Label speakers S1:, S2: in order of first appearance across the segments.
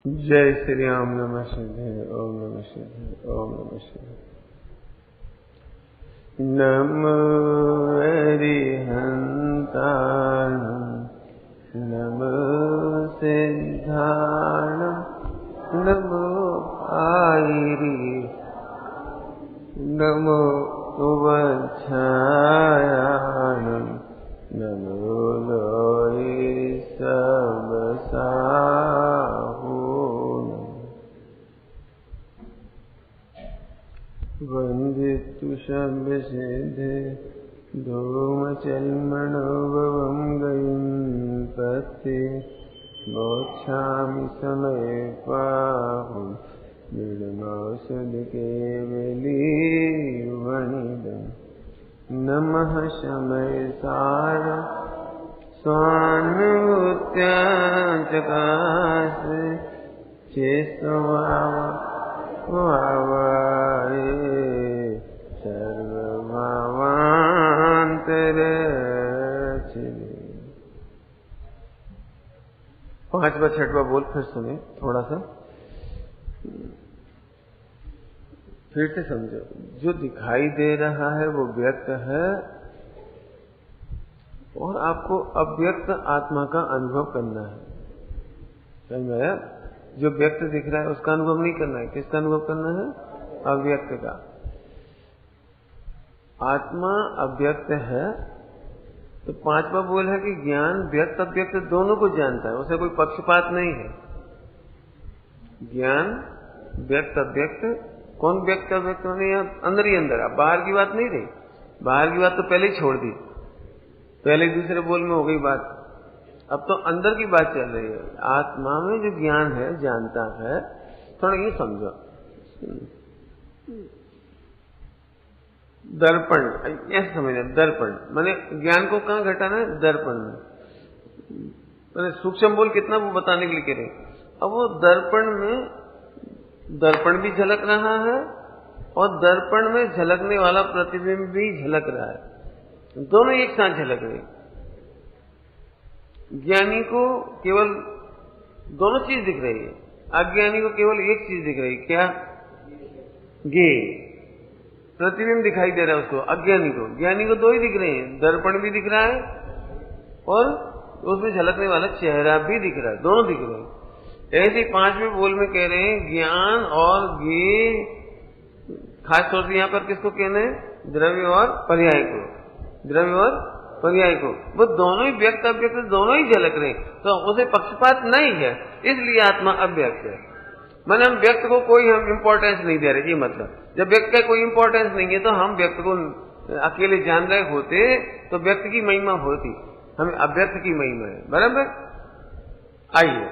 S1: जय श्री राम। नमः शिवाय। ओम नमः शिवाय। ओम नमः शिवाय। नमो अरिहन्ताणं नमो सिद्धाणं नमो आयिरी नमो वच्छायाणं नमो लोये सबसाहूनं वन्दितु शब्दसिद्धे धूमचल्मणोभवं गणपते मोक्षामि समये पाहुं निर्मौषधकेवलीवणिदं नमः शमय सार स्वानुभूत्याचकाश चेष्टवावाये सर्वभावान्तरचिरे। पांचवा छठवा बोल फिर सुने थोड़ा सा, फिर से समझो। जो दिखाई दे रहा है वो व्यक्त है और आपको अव्यक्त आत्मा का अनुभव करना है। समझ में आया? जो व्यक्त दिख रहा है उसका अनुभव नहीं करना है। किसका अनुभव करना है? अव्यक्त का। आत्मा अव्यक्त है तो पांचवा बोल है कि ज्ञान व्यक्त अव्यक्त दोनों को जानता है, उसे कोई पक्षपात नहीं है। ज्ञान व्यक्त अव्यक्त, कौन व्यक्त अव्यक्त होने अंदर ही अंदर। अब बाहर की बात नहीं रही, बाहर की बात तो पहले ही छोड़ दी, पहले दूसरे बोल में हो गई बात। अब तो अंदर की बात चल रही है। आत्मा में जो ज्ञान है, जानता है, थोड़ा ये समझो। दर्पण ऐसे समझना, दर्पण माने ज्ञान को कहां घटाना है? दर्पण में। मैंने सूक्ष्म बोल कितना वो बताने के लिए कह रहे। अब वो दर्पण में, दर्पण भी झलक रहा है और दर्पण में झलकने वाला प्रतिबिंब भी झलक रहा है, दोनों एक साथ झलक रहे। ज्ञानी को केवल दोनों चीज दिख रही है, अज्ञानी को केवल एक चीज दिख रही है। क्या? गे प्रतिबिंब दिखाई दे रहा है उसको, अज्ञानी को। ज्ञानी को दो ही दिख रहे हैं, दर्पण भी दिख रहा है और उसमें झलकने वाला चेहरा भी दिख रहा है, दोनों दिख रहे हैं। ऐसे पांचवें बोल में कह रहे हैं ज्ञान और गे, खास तौर से यहां पर किसको कहना है? द्रव्य और पर्याय को। द्रव्य और पर्याय को, वो दोनों ही व्यक्त अव्यक्त दोनों ही झलक रहे हैं, तो उसे पक्षपात नहीं है, इसलिए आत्मा अव्यक्त है। मैंने हम व्यक्त को कोई हम इंपॉर्टेंस नहीं दे रहे, ये मतलब। जब व्यक्त का कोई इंपॉर्टेंस नहीं है तो हम व्यक्त को अकेले जान रहे होते तो व्यक्त की महिमा होती, हमें अव्यक्त की महिमा है। बराबर। आइए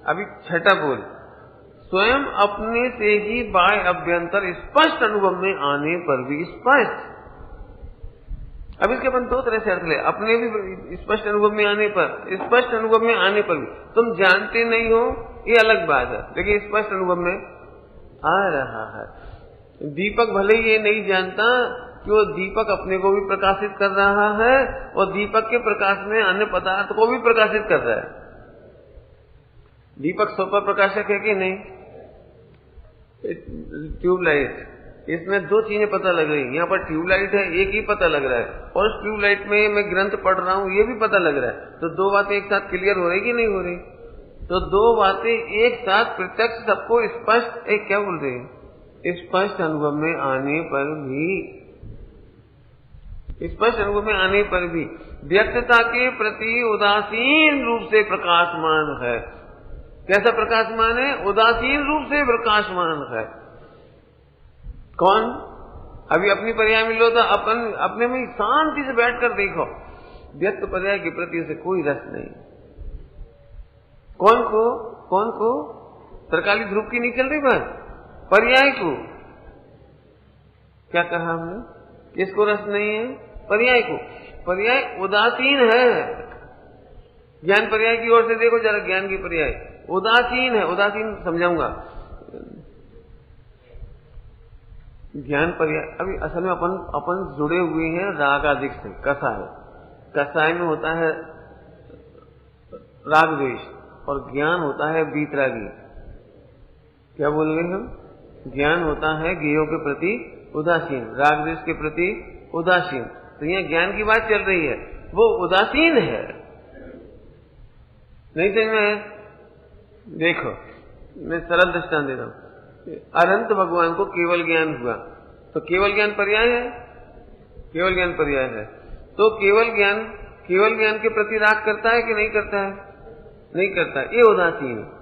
S1: अभी छठा बोल। स्वयं अपने से ही बाह्य अभ्यंतर स्पष्ट अनुभव में आने पर भी स्पष्ट। अब इसके अपन दो तरह से अर्थ ले। अपने भी स्पष्ट अनुभव में आने पर, स्पष्ट अनुभव में आने पर भी तुम जानते नहीं हो, ये अलग बात है, लेकिन स्पष्ट अनुभव में आ रहा है। दीपक भले ही ये नहीं जानता कि वो दीपक अपने को भी प्रकाशित कर रहा है और दीपक के प्रकाश में अन्य पदार्थ को भी प्रकाशित कर रहा है। दीपक स्वपर प्रकाशक है कि नहीं? ट्यूबलाइट, इसमें दो चीजें पता लग रही। यहाँ पर ट्यूबलाइट है, एक ही पता लग रहा है, और उस ट्यूबलाइट में मैं ग्रंथ पढ़ रहा हूँ, ये भी पता लग रहा है। तो दो बातें एक साथ क्लियर हो रही कि नहीं हो रही? तो दो बातें एक साथ प्रत्यक्ष सबको स्पष्ट, एक क्या बोल रहे हैं? स्पष्ट अनुभव में आने पर भी, स्पष्ट अनुभव में आने पर भी व्यक्तता के प्रति उदासीन रूप से प्रकाशमान है। कैसा प्रकाशमान है? उदासीन रूप से प्रकाशमान है। कौन? अभी अपनी पर्याय में लो तो अपन अपने में शांति से बैठकर देखो, व्यक्त पर्याय के प्रति उसे कोई रस नहीं। कौन को? कौन को? तरकाली ध्रुव की नहीं चल रही बात, पर्याय को। क्या कहा हमने? किसको रस नहीं है? पर्याय को। पर्याय उदासीन है। ज्ञान पर्याय की ओर से देखो जरा, ज्ञान की पर्याय उदासीन है। उदासीन समझाऊंगा। ज्ञान पर्याय अभी असल में अपन जुड़े हुए हैं राग आदि से। कसाय, कसाय में होता है राग द्वेष और ज्ञान होता है वीतरागी। क्या बोल गए हम? ज्ञान होता है गेयों के प्रति उदासीन, राग द्वेष के प्रति उदासीन। तो यहाँ ज्ञान की बात चल रही है, वो उदासीन है। नहीं समझ में? देखो मैं सरल दृष्टांत देता हूं। अनंत भगवान को केवल ज्ञान हुआ, तो केवल ज्ञान पर्याय है, केवल ज्ञान पर्याय है। तो केवल ज्ञान के प्रति राग करता है कि नहीं करता है? नहीं करता, ये उदासीन है।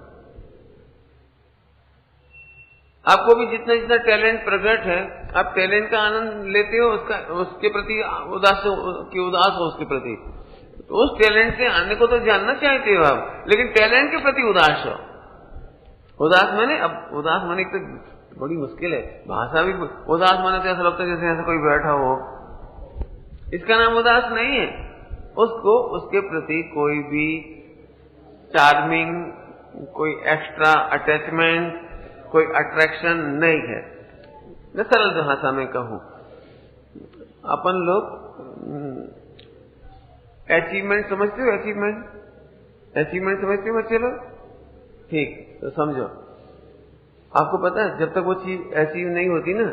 S1: आपको भी जितना जितना टैलेंट प्रकट है, आप टैलेंट का आनंद लेते हो, उसके प्रति उदास हो उसके प्रति, तो उस टैलेंट से आने को तो जानना चाहते हो आप, लेकिन टैलेंट के प्रति उदास हो। उदास माने, अब उदास माने तो बड़ी मुश्किल है, भाषा भी उदास माने तो ऐसा लगता है जैसे ऐसा कोई बैठा हो, इसका नाम उदास नहीं है। उसको उसके प्रति कोई भी चार्मिंग, कोई एक्स्ट्रा अटैचमेंट, कोई अट्रैक्शन नहीं है। मैं सरल भाषा में कहूं, अपन लोग अचीवमेंट समझते हो? अचीवमेंट समझते हो बच्चे लोग? ठीक, तो समझो, आपको पता है जब तक वो चीज अचीव नहीं होती ना,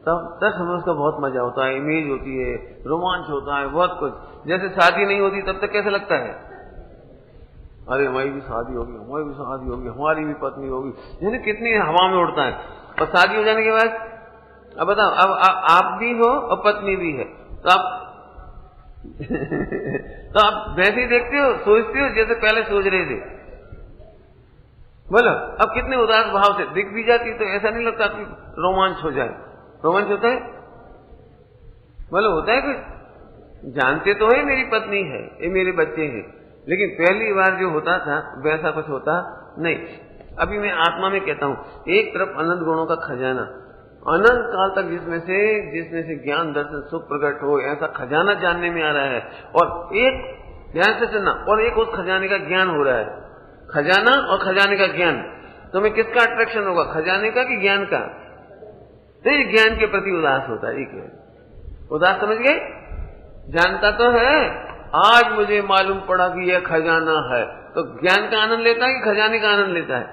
S1: तब तक हमें उसका बहुत मजा होता है, इमेज होती है, रोमांच होता है, बहुत कुछ। जैसे शादी नहीं होती तब तक कैसा लगता है? अरे हमारी भी शादी होगी, हमारी भी शादी होगी, हमारी भी पत्नी होगी, यानी कितनी हवा में उड़ता है। और शादी हो जाने के बाद अब बताओ, अब आप भी हो और पत्नी भी है, तो आप तो आप वैसे ही देखते हो, सोचते हो जैसे पहले सोच रहे थे। बोलो, अब कितने उदास भाव से दिख भी जाती तो ऐसा नहीं लगता कि रोमांच हो जाए। रोमांच होता है? बोलो, होता है कुछ? जानते तो है मेरी पत्नी है, ये मेरे बच्चे हैं, लेकिन पहली बार जो होता था वैसा कुछ होता नहीं। अभी मैं आत्मा में कहता हूं, एक तरफ अनंत गुणों का खजाना, अनंत काल तक जिसमें से ज्ञान दर्शन सुख प्रकट हो, ऐसा खजाना जानने में आ रहा है, और एक ध्यान से सुनना, और एक उस खजाने का ज्ञान हो रहा है। खजाना और खजाने का ज्ञान, तो मैं किसका अट्रैक्शन होगा, खजाने का कि ज्ञान का? तो ये ज्ञान के प्रति उदास होता है। ठीक है, उदास समझ गए? जानता तो है, आज मुझे मालूम पड़ा कि यह खजाना है, तो ज्ञान का आनंद लेता है कि खजाने का आनंद लेता है?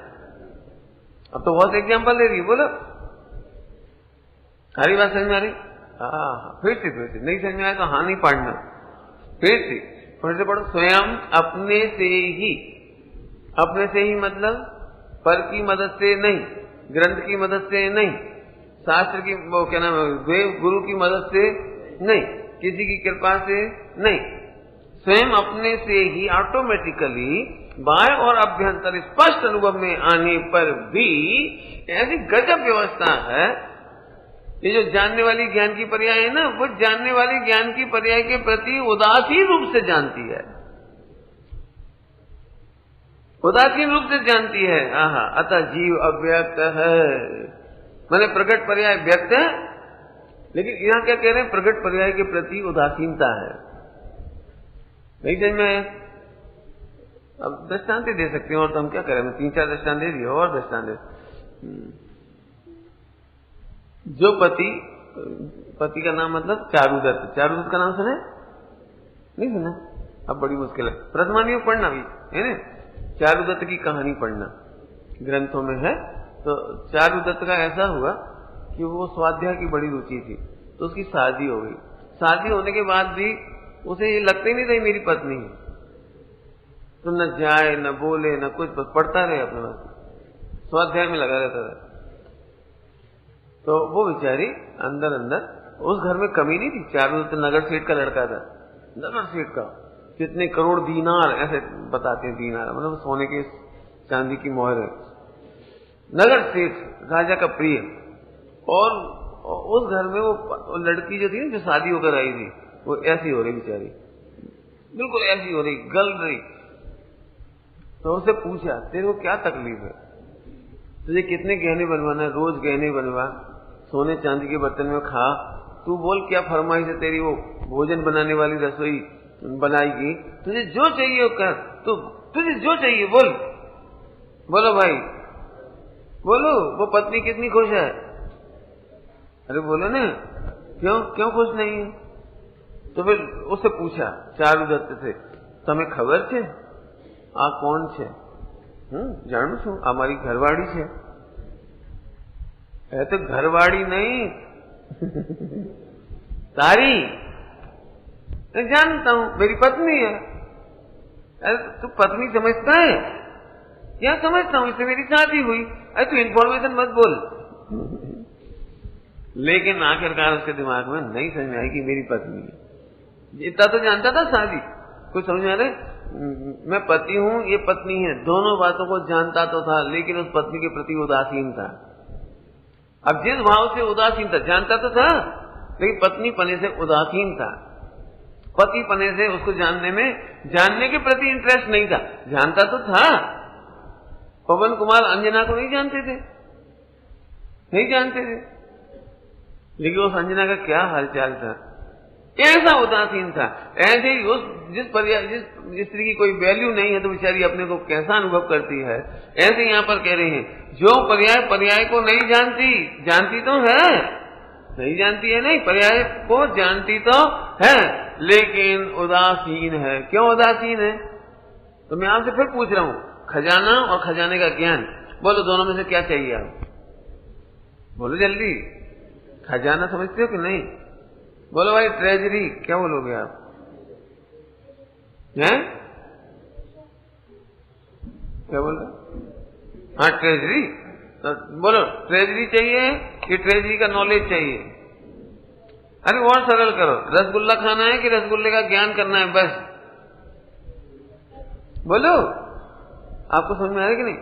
S1: अब तो बहुत एग्जाम्पल दे रही, बोलो, सारी बात समझ में आ रही? फिर से नहीं समझ में आया तो हाँ नहीं पढ़ना, फिर से पढ़ो। स्वयं अपने से ही मतलब पर की मदद से नहीं, ग्रंथ की मदद से नहीं, शास्त्र की वो क्या नाम, गुरु की मदद से नहीं, किसी की कृपा से नहीं, स्वयं अपने से ही ऑटोमेटिकली बाह्य और अभ्यंतर स्पष्ट अनुभव में आने पर भी ऐसी गजब व्यवस्था है। ये जो जानने वाली ज्ञान की पर्याय है ना, वो जानने वाली ज्ञान की पर्याय के प्रति उदासीन रूप से जानती है, उदासीन रूप से जानती है। अतः जीव अव्यक्त है, मैंने प्रकट पर्याय व्यक्त है, लेकिन यहां क्या कह रहे हैं, प्रकट पर्याय के प्रति उदासीनता है। नहीं समझ में? अब दृष्टांत दे सकते हैं, और तो हम क्या करें, 3-4 दृष्टांत दे दिए, और दृष्टांत दे। जो पति का नाम मतलब चारुदत्त का नाम सुने? नहीं सुना? अब बड़ी मुश्किल है, प्रथमानियों पढ़ना भी है ना, चारुदत्त की कहानी पढ़ना ग्रंथों में है। तो चारुदत्त का ऐसा हुआ कि वो स्वाध्याय की बड़ी रुचि थी, तो उसकी शादी हो गई। शादी होने के बाद भी उसे ये लगता ही नहीं था मेरी पत्नी है, तो न जाए न बोले न कुछ, बस पढ़ता रहे अपने पास, स्वाध्याय में लगा रहता था। तो वो बेचारी अंदर अंदर, उस घर में कमी नहीं थी। चारुदत्त नगर सेठ का लड़का था, नगर सेठ का, कितने करोड़ दीनार, ऐसे बताते हैं, दीनार मतलब सोने के चांदी की मोहर है। नगर सेठ, राजा का प्रिय, और उस घर में वो लड़की जो थी ना, जो शादी होकर आई थी, वो ऐसी हो रही बेचारी, बिल्कुल ऐसी हो रही, गल रही। तो उससे पूछा, तेरे को क्या तकलीफ है, तुझे कितने गहने बनवाना है, रोज गहने बनवा, सोने चांदी के बर्तन में खा, तू बोल क्या फरमाइश है तेरी, वो भोजन बनाने वाली रसोई बनाएगी, तुझे जो चाहिए वो कर, तुझे जो चाहिए बोल। बोलो भाई, बोलो, वो पत्नी कितनी खुश है? अरे बोलो ना, क्यों खुश नहीं है? तो फिर उससे पूछा चारुदत्त से, तुम्हें खबर छे आ कौन छे? जाणू छू, हमारी घरवाड़ी छे। है तो घरवाड़ी नहीं तारी। मैं जानता हूं मेरी पत्नी है। अरे तू पत्नी समझता है? क्या समझता हूं, इससे मेरी शादी हुई। अरे तू इन्फॉर्मेशन मत बोल। लेकिन आखिरकार उसके दिमाग में नहीं समझ में आई कि मेरी पत्नी है। इतना तो जानता था शादी, कुछ समझ में आ रहे? मैं पति हूं, ये पत्नी है, दोनों बातों को जानता तो था, लेकिन उस पत्नी के प्रति उदासीन था। अब जिस भाव से उदासीन था, जानता तो था, लेकिन पत्नी पने से उदासीन था। पति पने से उसको जानने के प्रति इंटरेस्ट नहीं था। जानता तो था। पवन कुमार अंजना को नहीं जानते थे, नहीं जानते थे, लेकिन उस अंजना का क्या हालचाल था, कैसा उदासीन था। ऐसे ही उस जिस स्त्री की कोई वैल्यू नहीं है तो बेचारी अपने को कैसा अनुभव करती है। ऐसे यहां पर कह रहे हैं, जो पर्याय को नहीं जानती, जानती तो है, नहीं जानती है नहीं, पर्याय को जानती तो है, लेकिन उदासीन है। क्यों उदासीन है? तो मैं आपसे फिर पूछ रहा हूं, खजाना और खजाने का ज्ञान, बोलो दोनों में से क्या चाहिए आप? बोलो जल्दी। खजाना समझते हो कि नहीं? बोलो भाई ट्रेजरी, क्या बोलोगे आप? हैं? क्या बोल रहे? हाँ ट्रेजरी। तो बोलो ट्रेजरी चाहिए कि ट्रेजरी का नॉलेज चाहिए? अरे और सरल करो, रसगुल्ला खाना है कि रसगुल्ले का ज्ञान करना है? बस बोलो, आपको समझ में आ रहा है कि नहीं?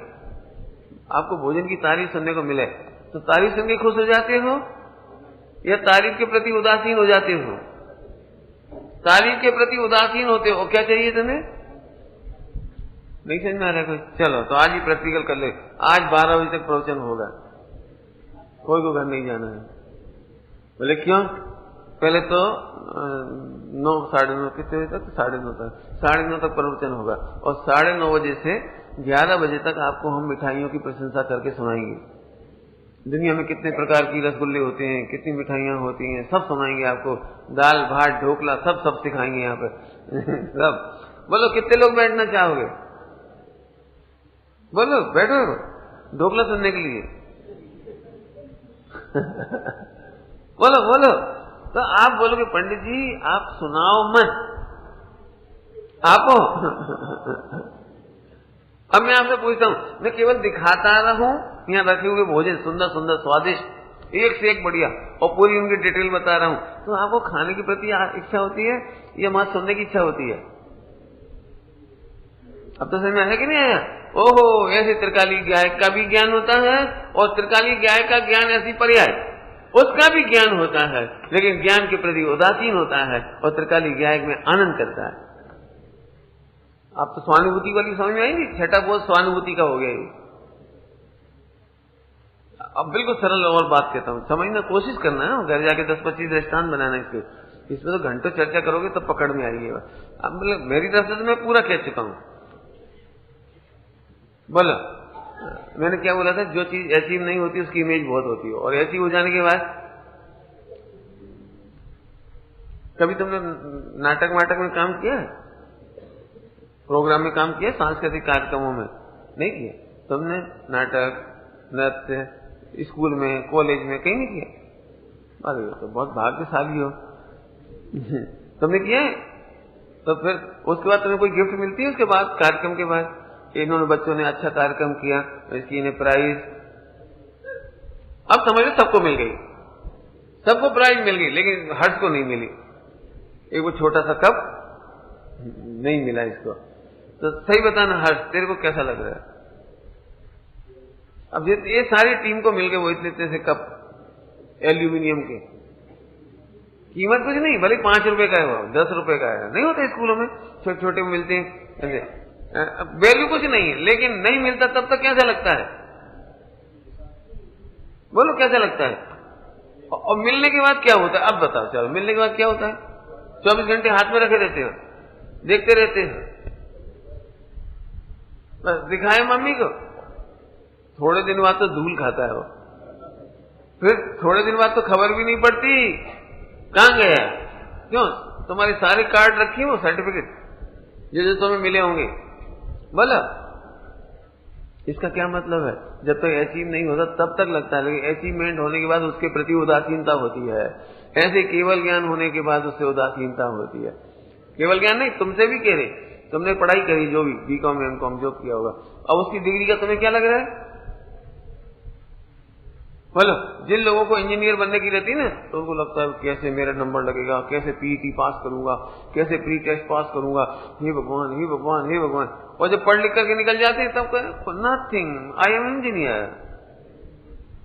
S1: आपको भोजन की तारीफ सुनने को मिले तो तारीफ सुन के खुश हो जाते हो या तारीफ के प्रति उदासीन हो जाते हो? तारीफ के प्रति उदासीन होते हो। क्या चाहिए तुम्हें? नहीं समझ में आ रहा है? चलो तो आज ही प्रैक्टिकल कर ले। आज 12 बजे तक प्रवचन होगा, कोई को घर नहीं जाना है। बोले क्यों? पहले तो 9 साढ़े 9 कितने बजे तक? 9:30 तक, 9:30 तक प्रवचन होगा और 9:30 बजे से 11 बजे तक आपको हम मिठाइयों की प्रशंसा करके सुनाएंगे। दुनिया में कितने प्रकार की रसगुल्ले होते हैं, कितनी मिठाइयां होती हैं, सब सुनाएंगे आपको। दाल भात ढोकला सब सिखाएंगे यहाँ पे सब। बोलो कितने लोग बैठना चाहोगे? बोलो बैठो ढोकला सुनने के लिए बोलो बोलो। तो आप बोलोगे पंडित जी आप सुनाओ मत, आपो अब मैं आपसे पूछता हूं, मैं केवल दिखाता रहूं यहाँ रखे हुए भोजन सुंदर सुंदर स्वादिष्ट एक से एक बढ़िया और पूरी उनकी डिटेल बता रहा हूं, तो आपको खाने के प्रति इच्छा होती है या मत सुनने की इच्छा होती है? अब तो समझ में आया कि नहीं आया? ओहो, ऐसे त्रिकाली गायक का भी ज्ञान होता है और त्रिकाली गायक का ज्ञान ऐसी पर्याय उसका भी ज्ञान होता है, लेकिन ज्ञान के प्रति उदासीन होता है और त्रिकाली गायक में आनंद करता है। आप तो स्वानुभूति वाली समझ में आएंगी। छठा बोध स्वानुभूति का हो गया ये। अब बिल्कुल सरल और बात कहता हूं, समझना कोशिश करना है, घर जाके 10-25 दृष्टांत बनाना इसके। इसमें तो घंटों चर्चा करोगे तब पकड़ में आएगी। अब मतलब मेरी तरफ से तो मैं पूरा कह चुका हूं। बोलो मैंने क्या बोला था? जो चीज अचीव नहीं होती उसकी इमेज बहुत होती है, और अचीव हो जाने के बाद कभी तुमने नाटक में काम किया है? प्रोग्राम में काम किया? सांस्कृतिक कार्यक्रमों में नहीं किया? तुमने नाटक नृत्य स्कूल में कॉलेज में कहीं नहीं किया? अरे तो बहुत भाग्यशाली हो तुमने किया है। तो फिर उसके बाद तुम्हें कोई गिफ्ट मिलती है? उसके बाद कार्यक्रम के बाद इन्होंने बच्चों ने अच्छा कार्यक्रम किया, इसकी इन्हें प्राइज। अब समझ लो सबको मिल गई, सबको प्राइज मिल गई, लेकिन हर्ष को नहीं मिली। एक वो छोटा सा कप नहीं मिला इसको। तो सही बताना हर्ष, तेरे को कैसा लग रहा है? अब ये सारी टीम को मिल गए वो इतने से कप एल्यूमिनियम के, कीमत कुछ नहीं, भले 5 रुपए का है वो, 10 रुपए का है, नहीं होता स्कूलों में छोटे छोटे मिलते हैं, वैल्यू कुछ नहीं है, लेकिन नहीं मिलता तब तक कैसा लगता है? बोलो कैसा लगता है? और मिलने के बाद क्या होता है? अब बताओ, चलो मिलने के बाद क्या होता है? 24 घंटे हाथ में रखे रहते हो, देखते रहते हो, बस दिखाए मम्मी को। थोड़े दिन बाद तो धूल खाता है वो, फिर थोड़े दिन बाद तो खबर भी नहीं पड़ती कहां गया। क्यों? तुम्हारे सारे कार्ड रखी है वो सर्टिफिकेट जो तुम्हें मिले होंगे। बोलो इसका क्या मतलब है? जब तक अचीव नहीं होता तब तक लगता है, लेकिन अचीवमेंट होने के बाद उसके प्रति उदासीनता होती है। ऐसे केवल ज्ञान होने के बाद उससे उदासीनता होती है। केवल ज्ञान नहीं, तुमसे भी कह रहे, तुमने पढ़ाई करी जो भी बीकॉम एमकॉम जो किया होगा, अब उसकी डिग्री का तुम्हें क्या लग रहा है? बोलो, जिन लोगों को इंजीनियर बनने की रहती है ना, तो उनको लगता है कैसे मेरा नंबर लगेगा, कैसे पीईटी पास करूंगा, कैसे प्री टेस्ट पास करूंगा, हे भगवान हे भगवान हे भगवान। और जब पढ़ लिख करके निकल जाते हैं तब nothing, I am engineer.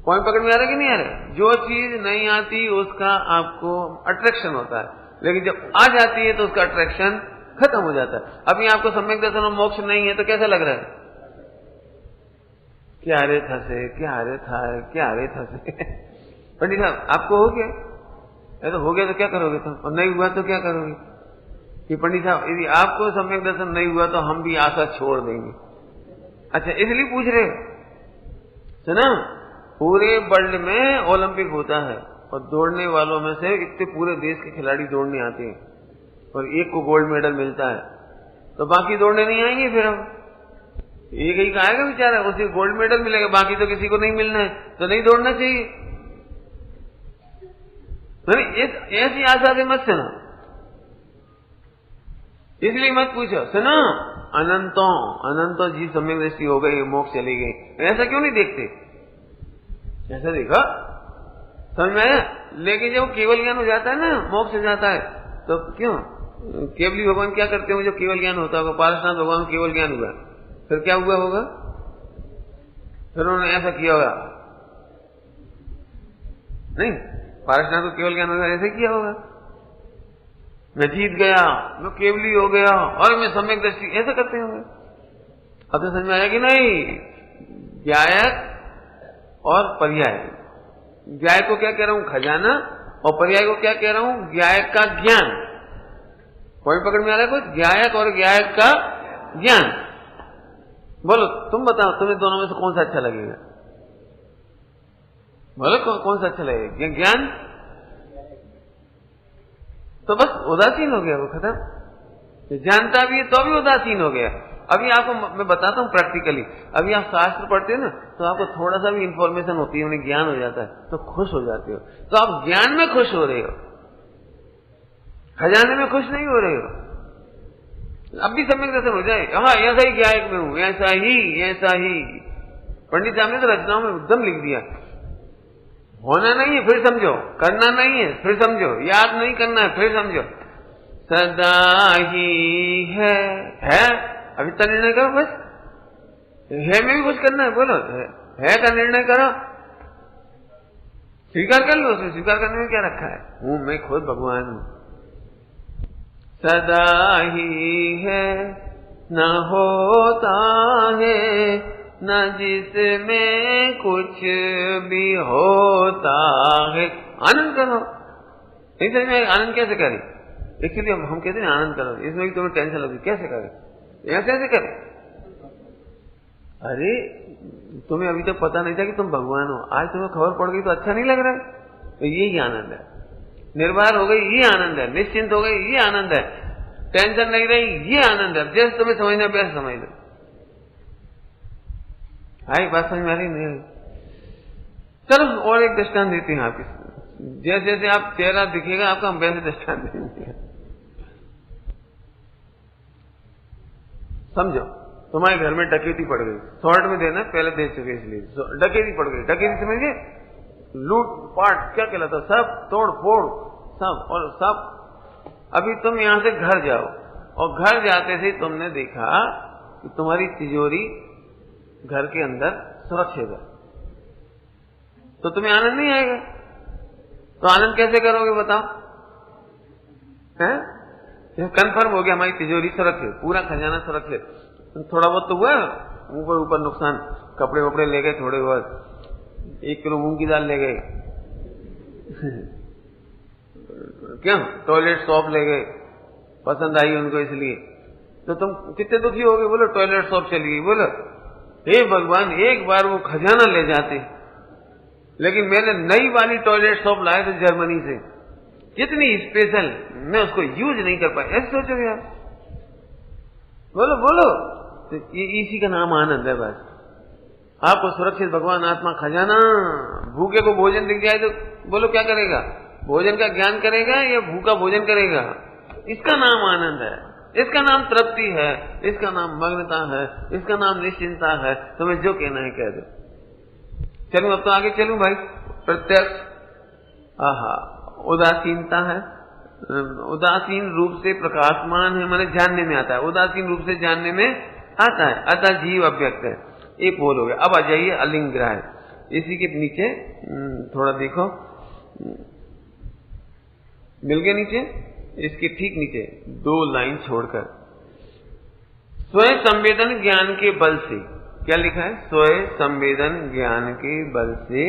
S1: Point पकड़ में आ रहा है कि नहीं आ रहा? जो चीज नहीं आती उसका आपको अट्रैक्शन होता है, लेकिन जब आ जाती है तो उसका अट्रैक्शन खत्म हो जाता है। अभी आपको सम्यक दर्शन और मोक्ष नहीं है तो कैसा लग रहा है? क्या रे था से, क्या रे था, क्या रे था से। पंडित साहब आपको हो गया, तो हो गया तो क्या करोगे तुम, और नहीं हुआ तो क्या करोगे? कि पंडित साहब यदि आपको सम्यक दर्शन नहीं हुआ तो हम भी आशा छोड़ देंगे। अच्छा, इसलिए पूछ रहे सुना, पूरे वर्ल्ड में ओलंपिक होता है और दौड़ने वालों में से इतने पूरे देश के खिलाड़ी दौड़ने आते हैं और एक को गोल्ड मेडल मिलता है, तो बाकी दौड़ने नहीं आएंगे? फिर हम एक ही का आएगा बेचारा, उसे गोल्ड मेडल मिलेगा, बाकी तो किसी को नहीं मिलना है, तो नहीं दौड़ना चाहिए। ऐसी आशा से मत सुना, इसलिए मत पूछो। सुनो, अनंतों जी सम्यक दृष्टि हो गई, मोक्ष चली गई, ऐसा क्यों नहीं देखते? ऐसा देखा, समझ में आया? लेकिन जब केवल ज्ञान हो जाता है ना, मोक्ष हो जाता है, तो क्यों केवली भगवान क्या करते होंगे? जो केवल ज्ञान होता होगा, पारसनाथ भगवान केवल ज्ञान हुआ, फिर क्या हुआ होगा? फिर उन्होंने ऐसा किया होगा नहीं? पारसनाथ को केवल ज्ञान होगा, ऐसे किया होगा, मैं जीत गया, मैं केवली हो गया और मैं सम्यक दृष्टि, ऐसा करते होंगे। अब तो समझ में आया कि नहीं? ज्ञायक और पर्याय। ज्ञायक को क्या कह रहा हूं? खजाना, और पर्याय को क्या कह रहा हूं? ज्ञायक का ज्ञान। पॉइंट पकड़ में आ रहा है कुछ? ज्ञायक और ज्ञायक का ज्ञान। बोलो, तुम बताओ, तुम्हें दोनों में से कौन सा अच्छा लगेगा? बोलो, कौन सा अच्छा लगेगा? ज्ञान? तो बस उदासीन हो गया, वो खत्म। जानता भी है तो भी उदासीन हो गया। अभी आपको मैं बताता हूं प्रैक्टिकली, अभी आप शास्त्र पढ़ते हो ना, तो आपको थोड़ा सा भी इंफॉर्मेशन होती है, उन्हें ज्ञान हो जाता है, तो खुश हो जाते हो। तो आप ज्ञान में खुश हो रहे हो, खजाने में खुश नहीं हो रहे हो। अब भी सम्यक दर्शन हो जाए, हाँ ऐसा ही ज्ञायक में हूं, ऐसा ही। पंडित साहब ने तो रचनाओं में एकदम लिख दिया, होना नहीं है फिर समझो, करना नहीं है फिर समझो, याद नहीं करना है फिर समझो, सदा ही है। अभी तो निर्णय करो, बस है में भी कुछ करना है, बोलो है का निर्णय करो, स्वीकार कर लो। उसमें स्वीकार करने में क्या रखा है? हूं मैं खुद भगवान हूं। सदा ही है, न होता है, न जिसमें कुछ भी होता है। आनंद करो। नहीं समझ में आनंद कैसे करें? इसलिए हम कहते हैं आनंद करो, इसमें भी तुम्हें टेंशन लगती, कैसे करें? कैसे करें? अरे तुम्हें अभी तक पता नहीं था कि तुम भगवान हो, आज तुम्हें खबर पड़ गई तो अच्छा नहीं लग रहा है? तो यही आनंद है। निर्भर हो गई, ये आनंद है। निश्चिंत हो गई, ये आनंद है। टेंशन नहीं रही, ये आनंद है। जैसे तुम्हें समझना बेस्ट समझ लो। आई बात समझ में आ रही नहीं? चलो और एक दृष्टांत देते हैं आपकी, जैसे जैसे आप चेहरा दिखेगा आपका, हम वैसे दृष्टांत देंगे। समझो, तुम्हारे घर में डकैती पड़ गई, शॉर्ट में देना, पहले दे चुके इसलिए। डकैती पड़ गई, डकैती समझिए, लूट पाट क्या कहलाता, सब तोड़ फोड़ सब, और सब। अभी तुम यहां से घर जाओ, और घर जाते से तुमने देखा कि तुम्हारी तिजोरी घर के अंदर सुरक्षित है, तो तुम्हें आनंद नहीं आएगा? तो आनंद कैसे करोगे बताओ? है कंफर्म हो गया हमारी तिजोरी सुरक्षित, पूरा खजाना सुरक्षित। थोड़ा बहुत तो हुआ ऊपर ऊपर नुकसान, कपड़े वपड़े ले गए थोड़े बहुत, 1 किलो मूंग की दाल ले गए क्यों? टॉयलेट सॉप ले गए, पसंद आई उनको इसलिए। तो तुम कितने दुखी हो गए? बोलो टॉयलेट सॉप चली गई, बोलो हे भगवान एक बार वो खजाना ले जाते। लेकिन मैंने नई वाली टॉयलेट सॉप लाए थे जर्मनी से, कितनी स्पेशल, मैं उसको यूज नहीं कर पाया। ऐसे सोचो यार, बोलो बोलो। तो ये इसी का नाम आनंद है बस। आपको सुरक्षित भगवान आत्मा खजाना। भूखे को भोजन दिख जाए तो बोलो क्या करेगा? भोजन का ज्ञान करेगा या भूखा भोजन करेगा? इसका नाम आनंद है, इसका नाम तृप्ति है, इसका नाम मग्नता है, इसका नाम निश्चिंता है। तुम्हें जो कहना है कह दो। चलूं अब तो आगे चलूं भाई। प्रत्यक्ष उदासीनता है, उदासीन रूप से प्रकाशमान है, माने जानने में आता है, उदासीन रूप से जानने में आता है, अतः जीव अव्यक्त है। एक बोल हो गया। अब आ जाइए अलिंग ग्राह्य। इसी के नीचे थोड़ा देखो, मिल गया नीचे, इसके ठीक नीचे 2 लाइन छोड़कर, स्वयं संवेदन ज्ञान के बल से, क्या लिखा है? स्वयं संवेदन ज्ञान के बल से।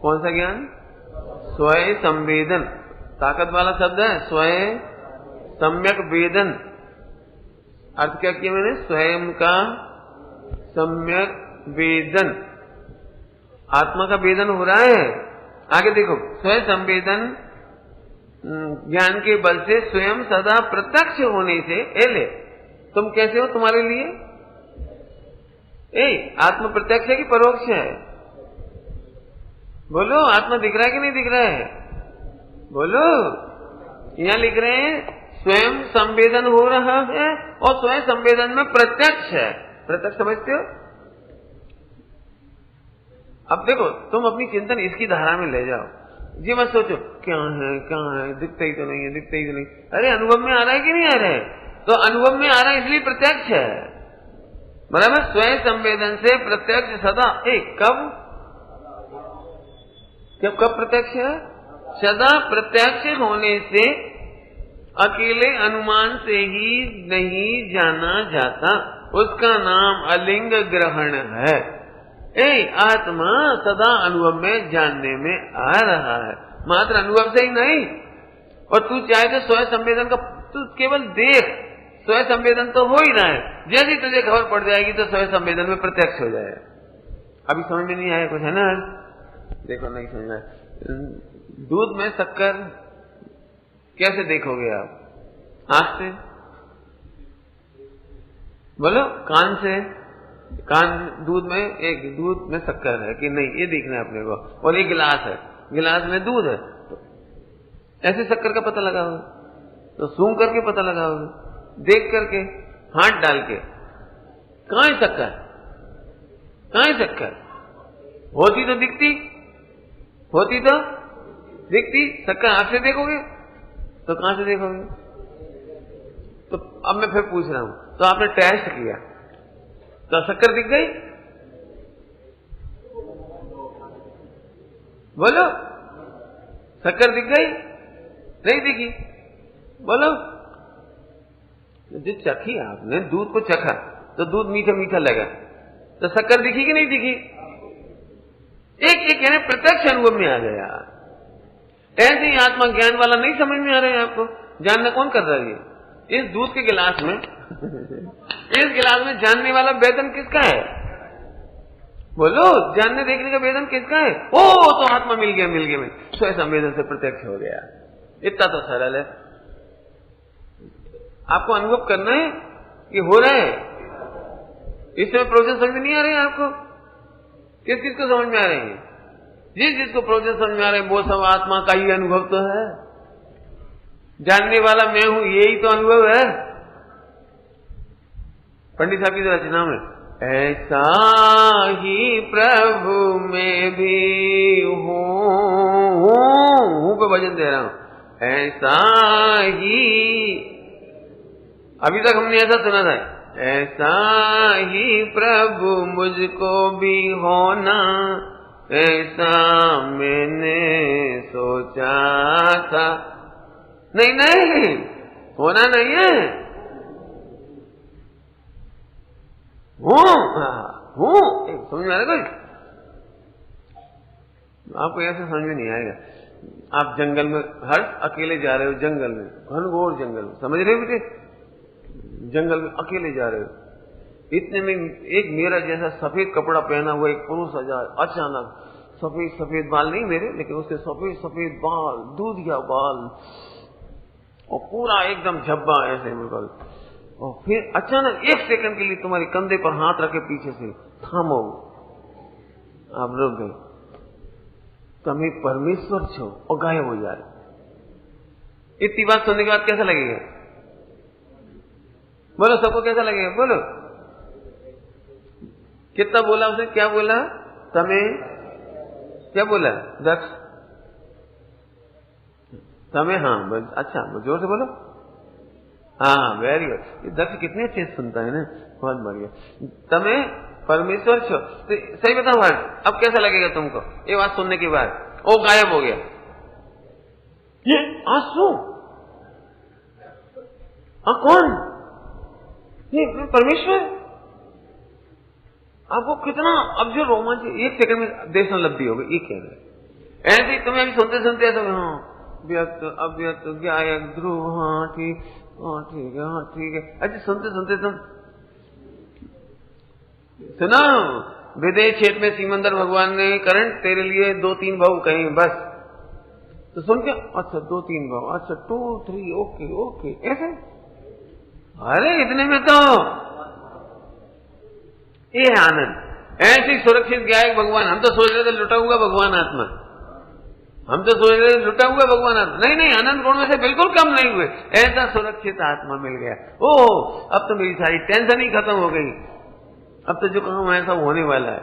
S1: कौन सा ज्ञान? स्वयं संवेदन, ताकत वाला शब्द है। स्वयं सम्यक वेदन, अर्थ क्या किया मैंने? स्वयं का सम्यक वेदन, आत्मा का वेदन हो रहा है। आगे देखो, स्वयं संवेदन ज्ञान के बल से स्वयं सदा प्रत्यक्ष होने से। एले तुम कैसे हो? तुम्हारे लिए आत्मा प्रत्यक्ष है कि परोक्ष है? बोलो, आत्मा दिख रहा है कि नहीं दिख रहा है? बोलो। यहां लिख रहे हैं स्वयं संवेदन हो रहा है और स्वयं संवेदन में प्रत्यक्ष है। प्रत्यक्ष समझते हो? अब देखो, तुम अपनी चिंतन इसकी धारा में ले जाओ। जी मत सोचो क्या है, दिखता ही तो नहीं है, दिखता ही तो नहीं। अरे अनुभव में आ रहा है कि नहीं आ रहा है? तो अनुभव में आ रहा है इसलिए प्रत्यक्ष है, बराबर। स्वयं संवेदन से प्रत्यक्ष सदा। कब प्रत्यक्ष है? सदा प्रत्यक्ष होने से अकेले अनुमान से ही नहीं जाना जाता, उसका नाम अलिंग ग्रहण है। आत्मा सदा अनुभव में जानने में आ रहा है, मात्र अनुभव से ही नहीं। और तू चाहे तो स्वयं संवेदन का तू केवल देख, स्वयं संवेदन तो हो ही रहा है। जैसे तुझे खबर पड़ जाएगी तो स्वयं संवेदन में प्रत्यक्ष हो जाए। अभी समझ में नहीं आया कुछ, है ना? देखो, नहीं समझ में आया। दूध में शक्कर कैसे देखोगे आप? आंख से? बोलो, कान से? कान दूध में शक्कर है कि नहीं, ये देखना है अपने को। और ये गिलास है, गिलास में दूध है, तो ऐसे शक्कर का पता लगाओगे? तो सूंघ करके पता लगाओगे, देख करके, हाथ डाल के। कहां है शक्कर? कहां है शक्कर? होती तो दिखती, होती तो दिखती। शक्कर आंख से देखोगे तो कहां से देखोगे? तो अब मैं फिर पूछ रहा हूं, तो आपने टेस्ट किया तो शक्कर दिख गई? बोलो, शक्कर दिख गई? नहीं दिखी? बोलो। जो चखी आपने, दूध को चखा तो दूध मीठा मीठा लगा, तो शक्कर दिखी कि नहीं दिखी? एक एक यानी प्रत्यक्ष अनुभव में आ गया। ऐसे ही आत्मा ज्ञान वाला नहीं समझ में आ रहा है आपको? जानना कौन कर रहा है? इस दूध के गिलास में इस गिलास में जानने वाला वेदन किसका है? बोलो, जानने देखने का वेदन किसका है? ओ, तो आत्मा मिल गया, स्वयं संवेदन से प्रत्यक्ष हो गया। इतना तो सरल है। आपको अनुभव करना है कि हो रहा है। इसमें प्रोसेस समझ में नहीं आ रही है आपको? किस किस को समझ में आ रही है? जिसको प्रोसेस समझ में आ रहा है वो सब आत्मा का ही अनुभव तो है। जानने वाला मैं हूं, यही तो अनुभव है। पंडित साहब की रचना में ऐसा ही प्रभु में भी हूं पे भजन दे रहा हूं। ऐसा ही, अभी तक हमने ऐसा सुना था, ऐसा ही प्रभु मुझको भी होना, ऐसा मैंने सोचा था। नहीं, होना नहीं है, हूं। समझ में आ रहा है? आपको ऐसे समझ में नहीं आएगा। आप जंगल में अकेले जा रहे हो, जंगल में, घनघोर जंगल में, समझ रहे हो बेटे? जंगल में अकेले जा रहे हो, इतने में एक मेरा जैसा सफेद कपड़ा पहना हुआ एक पुरुष आ जाए। अचानक सफेद बाल नहीं मेरे, लेकिन उसके सफेद बाल, दूधिया बाल, और पूरा एकदम झब्बा ऐसे बिल्कुल। और फिर अचानक 1 सेकंड के लिए तुम्हारे कंधे पर हाथ रखे पीछे से, थामो, आप रुक गए, તમે પરમેશ્વર છો और गायब हो जा रहे। इतनी बात सुनने के बाद कैसा लगेगा? बोलो, सबको कैसा लगेगा? बोलो, कितना बोला उसने? क्या बोला? तमे क्या बोला? दक्ष तमे, हाँ अच्छा जोर से बोलो। हाँ वेरी गुड, दक्ष कितने अच्छे से सुनता है ना, बहुत बढ़िया। तमे परमेश्वर छो, तो सही बताओ भाई, अब कैसा लगेगा तुमको ये बात सुनने के बाद? वो गायब हो गया, ये आंसू, कौन? ये परमेश्वर। आपको कितना, अब जो रोमांच, एक सेकंड में देशोपलब्धि हो गई, ये कह रहे। ऐसे ही तुम्हें अभी सुनते सुनते ऐसा, हाँ व्यक्त अव्यक्त गायक ध्रुव, हाँ ठीक, हाँ ठीक है, हाँ ठीक है। अच्छा सुनते सुनते तुम सुना, विदेश क्षेत्र में सिमंदर भगवान ने करण तेरे लिए 2-3 भाव कहे बस, तो सुन के अच्छा 2-3 भाव, अच्छा 2-3 ओके ओके, ऐसे। अरे इतने में तो ये आनंद, ऐसी सुरक्षित गायक भगवान। हम तो सोच रहे थे लुटा हुआ भगवान आत्मा, हम तो सोच रहे थे लुटा हुआ भगवान आत्मा, नहीं नहीं, आनंद गुण में से बिल्कुल कम नहीं हुए, ऐसा सुरक्षित आत्मा मिल गया। ओह अब तो मेरी सारी टेंशन ही खत्म हो गई, अब तो जो काम ऐसा होने वाला है।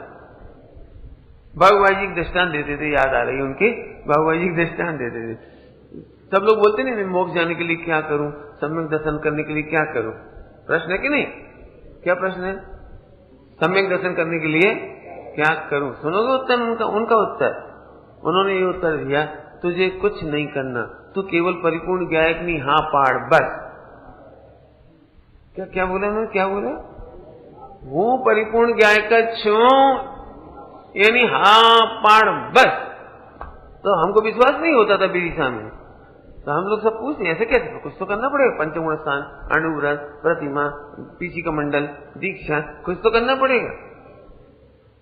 S1: बाबूभाई जी दृष्टांत देते थे, याद आ रही है उनकी, बाबूभाई जी दृष्टांत देते थे। सब लोग बोलते नहीं, मैं मोक्ष जाने के लिए क्या करूं, सम्यक दर्शन करने के लिए क्या करूं? प्रश्न है कि नहीं? क्या प्रश्न है? सम्यक दर्शन करने के लिए क्या करूं? सुनोगे उत्तर उनका उत्तर? उन्होंने ये उत्तर दिया, तुझे कुछ नहीं करना, तू केवल परिपूर्ण गायक नहीं, हाँ पाड़ बस। क्या क्या बोला उन्होंने? क्या बोला? वो परिपूर्ण गायक छो, यानी हाँ पाड़ बस। तो हमको विश्वास नहीं होता था विदिशा में, तो हम लोग सब पूछते ऐसे कैसे? कुछ तो करना पड़ेगा, पंचगुण स्थान, अणुव्रत, प्रतिमा, पीछी का मंडल, दीक्षा, कुछ तो करना पड़ेगा।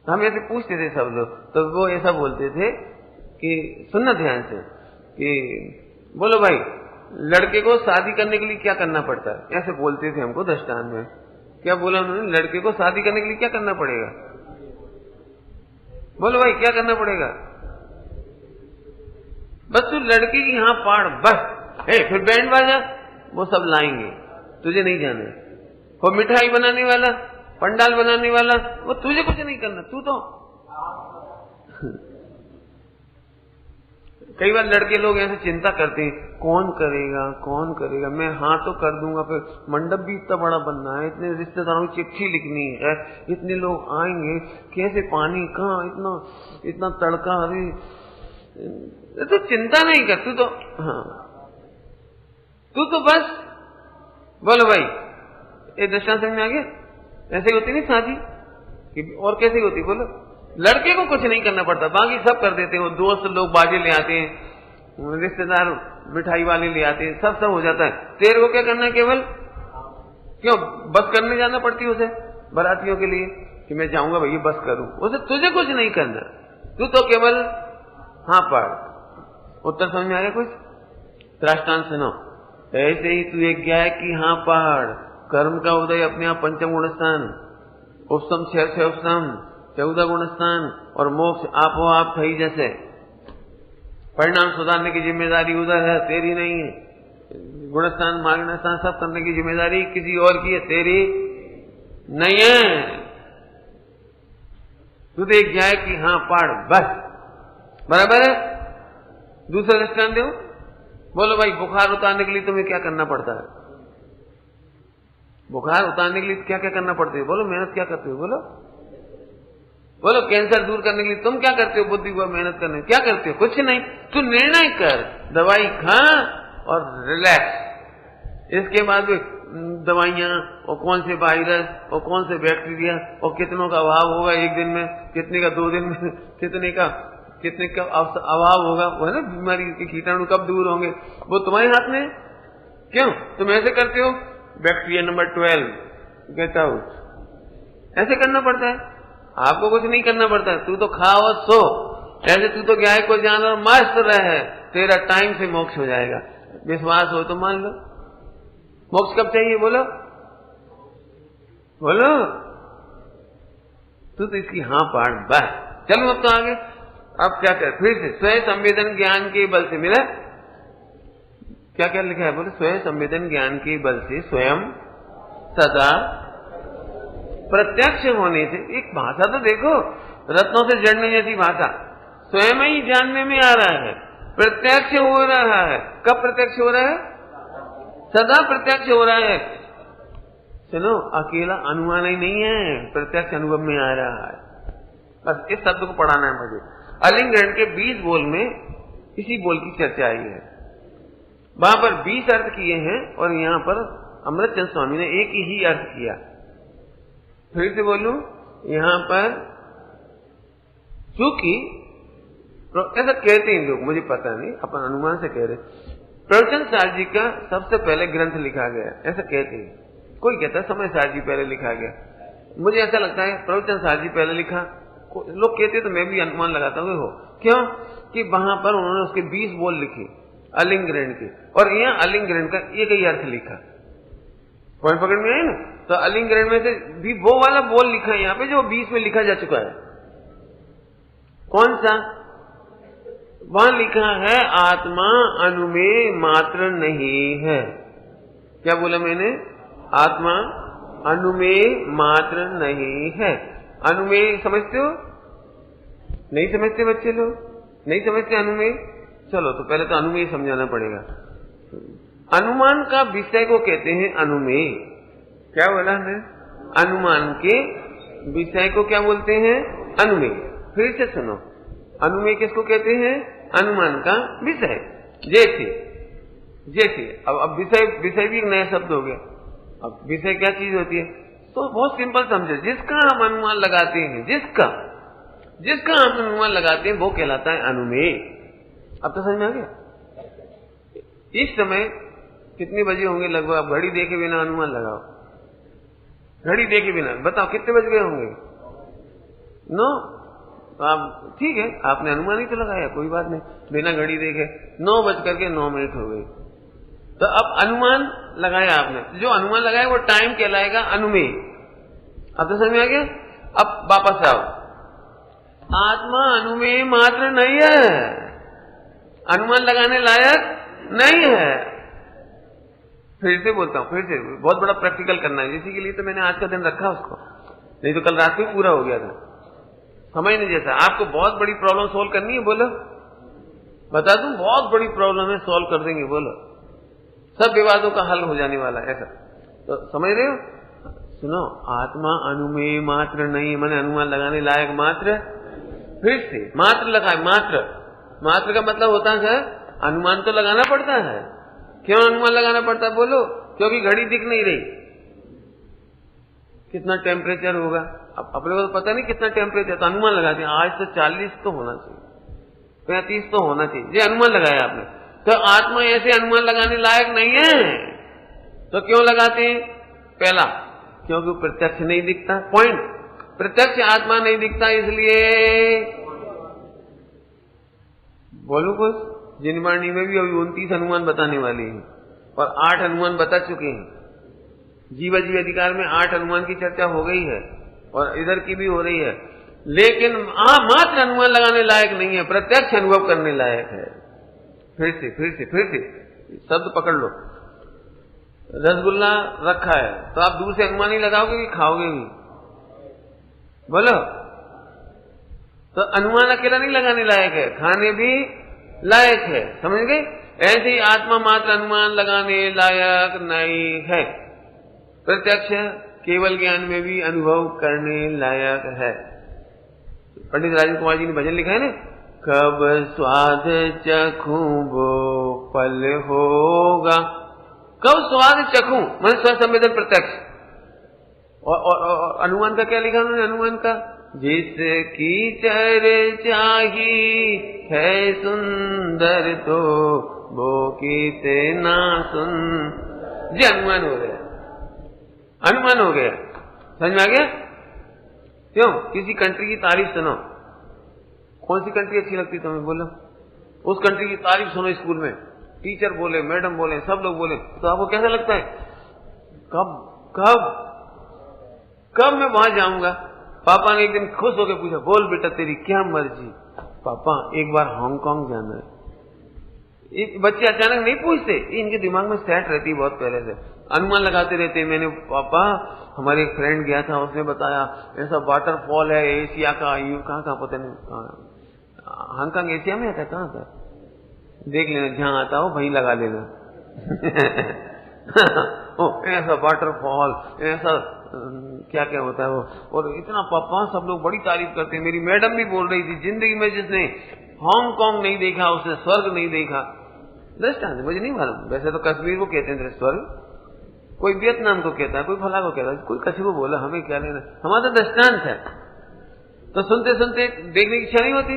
S1: तो हम ऐसे पूछते थे सब लोग, तो वो ऐसा बोलते थे कि सुनना ध्यान से, कि बोलो भाई लड़के को शादी करने के लिए क्या करना पड़ता है? ऐसे बोलते थे हमको दृष्टांत में। क्या बोला उन्होंने? लड़के को शादी करने के लिए क्या करना पड़ेगा? बोलो भाई क्या करना पड़ेगा? बस तू लड़की की यहाँ पाड़ बस, फिर बैंड बाजा वो सब लाएंगे, तुझे नहीं जाना। वो मिठाई बनाने वाला, पंडाल बनाने वाला, वो तुझे कुछ नहीं करना, तू तो कई बार लड़के लोग ऐसे चिंता करते हैं, कौन करेगा कौन करेगा, मैं हाँ तो कर दूंगा, फिर मंडप भी इतना बड़ा बनना है, इतने रिश्तेदारों की चिट्ठी लिखनी है, इतने लोग आएंगे, कैसे पानी कहाँ, इतना इतना तड़का, अरे तो चिंता नहीं कर, तू तो हाँ, तू तो बस बोलो भाई। ये दृष्टांत समझ में आ गया? ऐसे होती नहीं शादी, और कैसे होती? बोलो, लड़के को कुछ नहीं करना पड़ता, बाकी सब कर देते हैं। वो दोस्त लोग बाजे ले आते हैं, रिश्तेदार मिठाई वाले ले आते हैं, सब हो जाता है। तेरे को क्या करना है? केवल क्यों बस करने जाना पड़ती है उसे बारातियों के लिए, कि मैं जाऊंगा भैया बस करूं, उसे तुझे कुछ नहीं करना, तू तो केवल हाँ पढ़। उत्तर समझ में आ गया कुछ? दृष्टांत सुनो। ऐसे ही तू एक क्या है कि हाँ पढ़, कर्म का उदय अपने आप पंचम गुण स्थान, उपसम 6 उपसम 14 गुण स्थान और मोक्ष आपो आप थई जैसे। परिणाम सुधारने की जिम्मेदारी उधर है, तेरी नहीं है। गुणस्थान मार्ग स्थान सब करने की जिम्मेदारी किसी और की है, तेरी नहीं है। तू देख जाए कि हाँ पढ़ बस, बराबर है। दूसरा दृष्टांत दो, बोलो भाई बुखार उतारने के लिए तुम्हें क्या करना पड़ता है? बुखार उतारने के लिए क्या क्या करना पड़ता है? बोलो, मेहनत क्या करते हो? बोलो बोलो, कैंसर दूर करने के लिए तुम क्या करते हो? बुद्धि को मेहनत करने क्या करते हो? कुछ नहीं, तू निर्णय कर, दवाई खा और रिलैक्स। इसके बाद दवाइयां और कौन से वायरस और कौन से बैक्टीरिया और कितनों का अभाव होगा एक दिन में, कितने का 2 दिन में, कितने का अभाव होगा, वो है ना बीमारी के कीटाणु कब दूर होंगे, वो तुम्हारे हाथ में। क्यों तुम ऐसे करते हो? बैक्टीरिया नंबर 12 गेट आउट, ऐसे करना पड़ता है। आपको कुछ नहीं करना पड़ता, तू तो खा और सो। ऐसे तू तो गाय को जाना मस्त रहे, तेरा टाइम से मोक्ष हो जाएगा। विश्वास हो तो मान लो। मोक्ष कब चाहिए? बोलो बोलो, तू तो इसकी हाँ पाड़ बस। चलो अब तो आगे, अब क्या करें, फिर से स्वयं संवेदन ज्ञान के बल से मिला, क्या क्या लिखा है बोले, स्वयं संवेदन ज्ञान के बल से स्वयं सदा प्रत्यक्ष होने से, एक भाषा तो देखो, रत्नों से जड़ने जैसी भाषा, स्वयं ही जानने में आ रहा है, प्रत्यक्ष हो रहा है। कब प्रत्यक्ष हो रहा है? सदा प्रत्यक्ष हो रहा है। सुनो, अकेला अनुमान ही नहीं है, प्रत्यक्ष अनुभव में आ रहा है। बस इस शब्द को पढ़ाना है मुझे। अलिंग ग्रहण के 20 बोल में इसी बोल की चर्चा आई है, वहां पर 20 अर्थ किए हैं और यहां पर अमृतचंद स्वामी ने एक ही अर्थ किया। फिर से बोलूं, यहां पर चूंकि ऐसा कहते हैं लोग, मुझे पता नहीं, अपन अनुमान से कह रहे, प्रवचन सार जी का सबसे पहले ग्रंथ लिखा गया, ऐसा कहते हैं। कोई कहता है समय सार जी पहले लिखा गया, मुझे ऐसा लगता है प्रवचन सार जी पहले लिखा। लोग कहते तो मैं भी अनुमान लगाता हूँ, हो क्यों कि वहां पर उन्होंने उसके 20 बोल लिखे अलिंग ग्रहण के, और यहाँ अलिंग ग्रहण का एक ही अर्थ लिखा। पॉइंट पकड़ में आए ना? तो अलिंग ग्रहण में से भी वो वाला बोल लिखा है यहाँ पे जो 20 में लिखा जा चुका है। कौन सा? वहां लिखा है आत्मा अनुमेय मात्र नहीं है। क्या बोला मैंने? आत्मा अनुमेय मात्र नहीं है। अनुमेय समझते हो? नहीं समझते बच्चे लोग? नहीं समझते अनुमेय? चलो तो पहले तो अनुमेय समझाना पड़ेगा। अनुमान का विषय को कहते हैं अनुमेय। क्या बोला है? अनुमान के विषय को क्या बोलते हैं? अनुमेय। फिर से सुनो, अनुमेय किसको कहते हैं? अनुमान का विषय। जैसे जैसे अब विषय भी एक नया शब्द हो गया। अब विषय क्या चीज होती है? तो बहुत सिंपल समझो, जिसका हम अनुमान लगाते हैं, जिसका हम अनुमान लगाते हैं वो कहलाता है अनुमेय। अब तो समझ में आ गया? इस समय कितने बजे होंगे लगभग? आप घड़ी देखे बिना अनुमान लगाओ, घड़ी देखे बिना बताओ कितने बज गए होंगे? 9। तो आप ठीक है, आपने अनुमान ही तो लगाया, कोई बात नहीं, बिना घड़ी देखे 9:09 हो गई। तो अब अनुमान लगाया आपने, जो अनुमान लगाया वो टाइम कहलाएगा अनुमेय। अब तो समझ में आ गया? अब वापस आओ, आत्मा अनुमेय मात्र नहीं है, अनुमान लगाने लायक नहीं है। फिर से बोलता हूं, फिर से बहुत बड़ा प्रैक्टिकल करना है, इसी के लिए तो मैंने आज का दिन रखा उसको, नहीं तो कल रात को पूरा हो गया था। समझने जैसा, आपको बहुत बड़ी प्रॉब्लम सोल्व करनी है, बोलो, बता दूं, बहुत बड़ी प्रॉब्लम है, सोल्व कर देंगे, बोलो, सब विवादों का हल हो जाने वाला है। ऐसा तो समझ रहे हो? सुनो, आत्मा अनुमेय मात्र नहीं, मैंने अनुमान लगाने लायक मात्र। फिर से मात्र लगाए, मात्र का मतलब होता है अनुमान तो लगाना पड़ता है। क्यों अनुमान लगाना पड़ता है बोलो? क्योंकि घड़ी दिख नहीं रही, कितना टेम्परेचर होगा, अब अपने को तो पता नहीं कितना टेम्परेचर, तो अनुमान लगाते हैं आज तो 40 तो होना चाहिए, 35 तो होना चाहिए, ये अनुमान लगाया आपने। तो आत्मा ऐसे अनुमान लगाने लायक नहीं है, तो क्यों लगाते हैं? पहला, क्योंकि प्रत्यक्ष नहीं दिखता। पॉइंट, प्रत्यक्ष आत्मा नहीं दिखता, इसलिए बोलू कुछ। जिनवाणी में भी अभी 29 अनुमान बताने वाली है और 8 अनुमान बता चुके हैं। जीव अधिकार में 8 अनुमान की चर्चा हो गई है और इधर की भी हो रही है, लेकिन मात्र अनुमान लगाने लायक नहीं है, प्रत्यक्ष अनुभव करने लायक है। फिर से शब्द पकड़ लो। रसगुल्ला रखा है तो आप दूर से अनुमान ही लगाओगे कि खाओगे भी? बोलो, तो अनुमान अकेला नहीं लगाने लायक है, खाने भी लायक है। समझ गए? ऐसे ही आत्मा मात्र अनुमान लगाने लायक नहीं है, प्रत्यक्ष केवल ज्ञान में भी अनुभव करने लायक है। पंडित राजेंद्र कुमार जी ने भजन लिखा है ना, कब स्वाद चखूं वो पल होगा। कब स्वाद चखूं मन स्व संवेदन प्रत्यक्ष। और अनुमान का क्या लिखा उन्होंने? अनुमान का, जिसकी चर्चा ही है सुंदर तो वो कितना सुन। जी अनुमान हो गया, अनुमान हो गया। समझ में आ गया? क्यों? किसी कंट्री की तारीफ सुनो, कौन सी कंट्री अच्छी लगती तुम्हें? बोलो, उस कंट्री की तारीफ सुनो स्कूल में, टीचर बोले, मैडम बोले, सब लोग बोले, तो आपको कैसा लगता है? कब मैं वहां जाऊंगा? पापा ने एक दिन खुश होकर पूछा, बोल बेटा तेरी क्या मर्जी? पापा एक बार हांगकांग जाना है। बच्चे अचानक नहीं पूछते, इनके दिमाग में सेट रहती है बहुत पहले से, अनुमान लगाते रहते। मैंने पापा हमारे एक फ्रेंड गया था, उसने बताया ऐसा वाटरफॉल है एशिया का, यू कहाँ पता नहीं कहाँ, हांगकांग एशिया में आता है, कहाँ था देख लेना, जहां आता हो वहीं लगा लेना। ऐसा वाटरफॉल, ऐसा क्या क्या होता है वो, और इतना पापा सब लोग बड़ी तारीफ करते हैं। मेरी मैडम भी बोल रही थी, जिंदगी में जिसने हांगकांग नहीं देखा उसने स्वर्ग नहीं देखा। दृष्टांत मुझे नहीं मालूम, वैसे तो कश्मीर को कहते हैं स्वर्ग, कोई वियतनाम को कहता है, कोई फला को कहता है, कोई कसी को बोला, हमें क्या लेना, हमारा तो दृष्टांत है। तो सुनते सुनते देखने की इच्छा नहीं होती।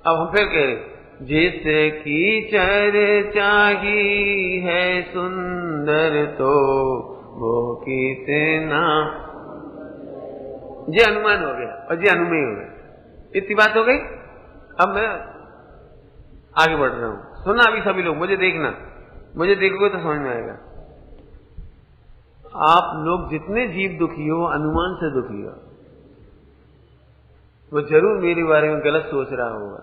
S1: अब हम फिर कह रहे, जैसे की चर्चा ही है सुंदर तो वो कितना, ये अनुमान हो गया और ये अनुमेय हो गया। इतनी बात हो गई। अब मैं आगे बढ़ रहा हूं, सुना अभी सभी लोग, मुझे देखना, मुझे देखोगे तो समझ में आएगा। आप लोग जितने जीव दुखी हो, अनुमान से दुखी हो, वो जरूर मेरे बारे में गलत सोच रहा होगा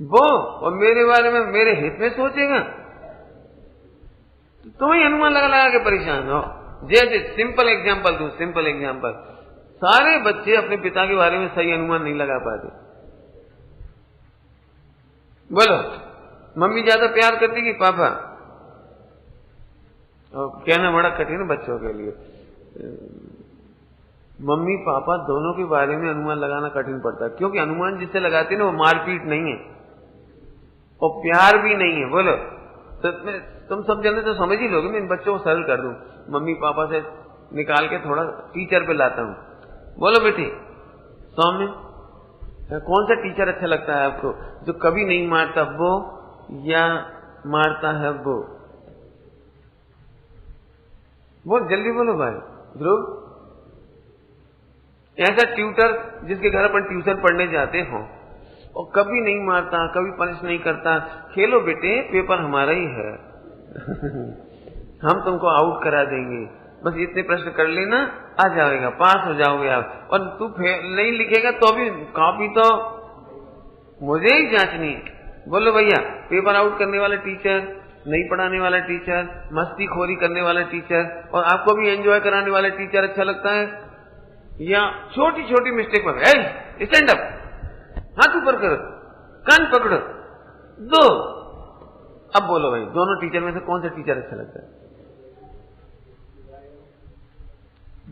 S1: वो, और मेरे बारे में मेरे हित में सोचेगा तो तुम ही अनुमान लगा लगा के परेशान हो। जैसे सिंपल एग्जांपल दूं, सिंपल एग्जांपल, सारे बच्चे अपने पिता के बारे में सही अनुमान नहीं लगा पाते। बोलो, मम्मी ज्यादा प्यार करती कि पापा? और कहना बड़ा कठिन है बच्चों के लिए, मम्मी पापा दोनों के बारे में अनुमान लगाना कठिन पड़ता है, क्योंकि अनुमान जिससे लगाते हैं ना वो मारपीट नहीं है और प्यार भी नहीं है। बोलो, तो तुम सब जने तो समझ ही लोगे, मैं इन बच्चों को सरल कर दूं, मम्मी पापा से निकाल के थोड़ा टीचर पे लाता हूं। बोलो बेटी, सौम्य, कौन सा टीचर अच्छा लगता है आपको, जो कभी नहीं मारता वो या मारता है वो? बहुत जल्दी बोलो भाई। ध्रुव, ऐसा ट्यूटर जिसके घर अपन ट्यूशन पढ़ने जाते हो और कभी नहीं मारता, कभी पनिश नहीं करता, खेलो बेटे, पेपर हमारा ही है हम तुमको आउट करा देंगे, बस इतने प्रश्न कर लेना, आ जाएगा, पास हो जाओगे आप, और तू नहीं लिखेगा तो भी कॉपी तो मुझे ही जांचनी। बोलो भैया, पेपर आउट करने वाला टीचर, नहीं पढ़ाने वाला टीचर, मस्ती खोरी करने वाला टीचर और आपको भी एंजॉय कराने वाला टीचर अच्छा लगता है, या छोटी छोटी मिस्टेक पर स्टैंड अप, हाथ ऊपर करो, कान पकड़ो, दो। अब बोलो भाई, दोनों टीचर में से कौन सा टीचर अच्छा लगता है?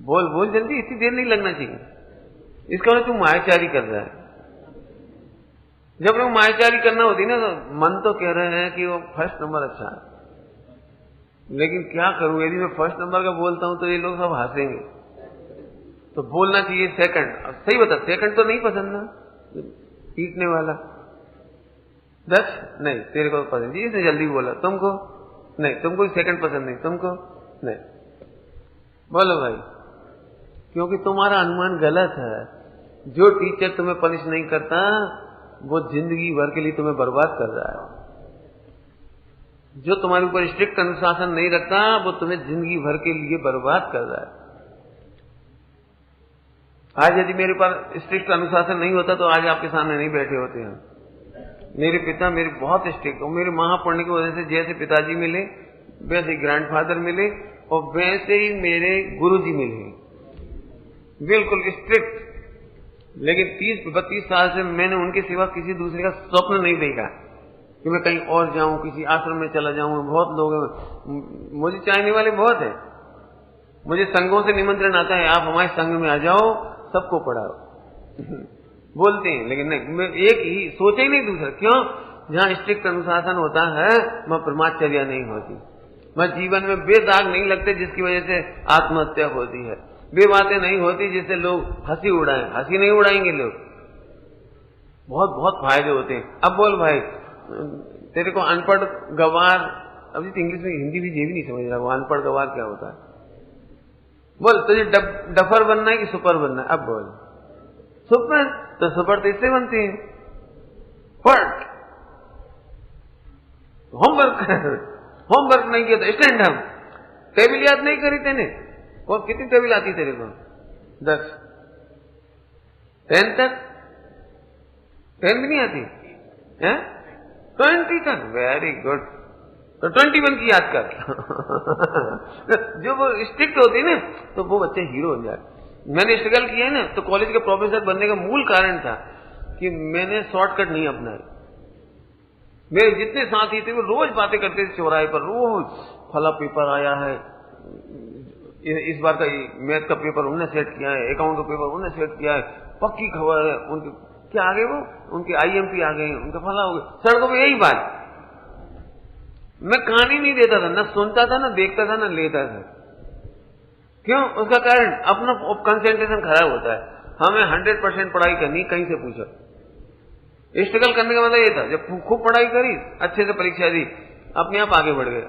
S1: बोल बोल जल्दी, इतनी देर नहीं लगना चाहिए। इसका मतलब तू मायाचारी कर रहा है। जब लोग मायाचारी करना होती ना तो मन तो कह रहे हैं कि वो फर्स्ट नंबर अच्छा है, लेकिन क्या करूं, यदि मैं फर्स्ट नंबर का बोलता हूं तो ये लोग सब हंसेंगे, तो बोलना चाहिए सेकंड। सही बता, सेकंड तो नहीं पसंद ना, पीटने वाला। दक्ष, नहीं तेरे को पसंद, जी इसने जल्दी बोला, तुमको नहीं, तुमको सेकंड पसंद नहीं, तुमको नहीं। बोलो भाई, क्योंकि तुम्हारा अनुमान गलत है। जो टीचर तुम्हें पनिश नहीं करता वो जिंदगी भर के लिए तुम्हें बर्बाद कर रहा है। जो तुम्हारे ऊपर स्ट्रिक्ट अनुशासन नहीं रखता वो तुम्हें जिंदगी भर के लिए बर्बाद कर रहा है। आज यदि मेरे पास स्ट्रिक्ट अनुशासन नहीं होता तो आज आपके सामने नहीं बैठे होते हैं। मेरे पिता मेरे बहुत स्ट्रिक्ट, और मेरे वहां पढ़ने की वजह से जैसे पिताजी मिले वैसे ही ग्रैंडफादर मिले और वैसे ही मेरे गुरुजी मिले, बिल्कुल स्ट्रिक्ट। लेकिन 30-32 साल से मैंने उनके सिवा किसी दूसरे का स्वप्न नहीं देखा कि मैं कहीं और जाऊं, किसी आश्रम में चला जाऊं। बहुत लोग मुझे चाहने वाले बहुत है, मुझे संघों से निमंत्रण आता है, आप हमारे संघ में आ जाओ, सबको पढ़ाओ बोलते हैं, लेकिन नहीं, मैं एक ही सोचे ही नहीं दूसरा। क्यों? जहां स्ट्रिक्ट अनुशासन होता है वहां परमाचर्या नहीं होती, वहां जीवन में बेदाग नहीं लगते जिसकी वजह से आत्महत्या होती है, वे बातें नहीं होती जिससे लोग हंसी उड़ाएं। हंसी नहीं उड़ाएंगे लोग, बहुत बहुत फायदे होते हैं। अब बोल भाई, तेरे को अनपढ़ गवार, अभी तो इंग्लिश में हिंदी भी ये भी नहीं समझ रहा, वो अनपढ़ गवार क्या होता है? बोल, तुझे डफर बनना है कि सुपर बनना है? अब बोल, सुपर, तो सुपर तो इससे बनती है, पढ़, होमवर्क नहीं किया तो स्टैंड अप, टेबल याद नहीं करी तेने, और कितनी टेबल आती तेरे को? 10। 10 तक? 10 भी नहीं आती है? 20 तक, वेरी गुड। तो 21 की याद कर। जो वो स्ट्रिक्ट होती है ना, तो वो बच्चे हीरो बन जाते। मैंने स्ट्रगल किया है ना, तो कॉलेज के प्रोफेसर बनने का मूल कारण था कि मैंने शॉर्टकट नहीं अपनाए। मेरे जितने साथी थे वो रोज बातें करते थे चौराहे पर, रोज फला पेपर आया है, इस बार का मैथ का पेपर उन्होंने सेट किया है, अकाउंट का पेपर उन्होंने सेट किया है, पक्की खबर है। उनके क्या आ गए, वो उनके IMP आ गए, उनका फला हो गया, सड़कों में यही बात। मैं कहानी नहीं देता था, न सुनता था, न देखता था, न लेता था। क्यों? उसका कारण अपना कंसेंट्रेशन खराब होता है। हमें 100% पढ़ाई करनी, कहीं से पूछो। स्ट्रगल करने का मतलब ये था, जब खूब पढ़ाई करी, अच्छे से परीक्षा दी, अपने आप आगे बढ़ गए।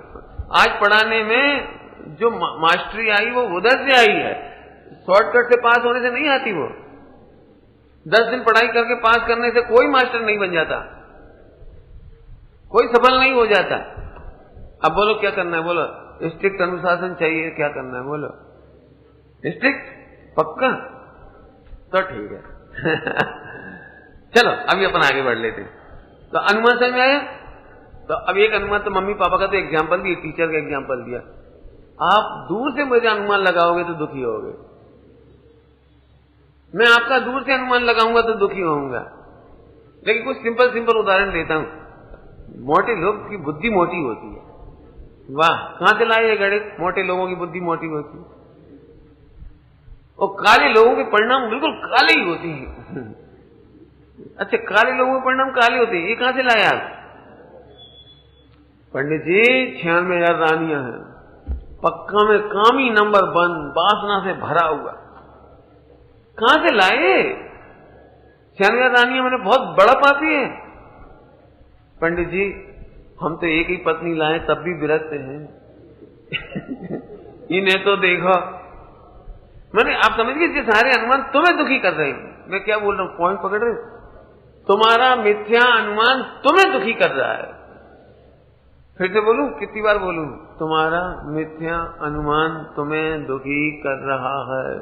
S1: आज पढ़ाने में जो मास्टरी आई वो उधर से आई है, शॉर्टकट से पास होने से नहीं आती। वो 10 दिन पढ़ाई करके पास करने से कोई मास्टर नहीं बन जाता, कोई सफल नहीं हो जाता। अब बोलो क्या करना है? बोलो स्ट्रिक्ट अनुशासन चाहिए, क्या करना है? बोलो स्ट्रिक्ट पक्का, तो ठीक है। चलो अभी अपन आगे बढ़ लेते हैं। तो अनुमान समझ में आया? तो अब एक अनुमान तो मम्मी पापा का तो एग्जाम्पल दिया, टीचर का एग्जाम्पल दिया। आप दूर से मुझे अनुमान लगाओगे तो दुखी होगे, मैं आपका दूर से अनुमान लगाऊंगा तो दुखी होऊंगा। लेकिन कुछ सिंपल सिंपल उदाहरण देता हूं। मोटे लोग की बुद्धि मोटी होती है। वाह, कहां से लाए ये गणित? मोटे लोगों की बुद्धि मोटी होती है, और काले लोगों के परिणाम बिल्कुल काले ही होते हैं। अच्छा, काले लोगों के परिणाम काले होते हैं, ये कहां से लाए आप? पंडित जी 96,000 रानियां हैं, पक्का में कामी नंबर 1, वासना से भरा हुआ। कहां से लाए? 96,000 रानियां मैंने बहुत बड़ा पापी है। पंडित जी हम तो एक ही पत्नी लाए, तब भी विरक्त हैं। इन्हें तो देखो। मैंने, आप समझ गए, सारे अनुमान तुम्हें दुखी कर रहे हैं। मैं क्या बोल रहा हूं, पॉइंट पकड़ रहे? तुम्हारा मिथ्या अनुमान तुम्हें दुखी कर रहा है। फिर से बोलूं, कितनी बार बोलूं? तुम्हारा मिथ्या अनुमान तुम्हें दुखी कर रहा है।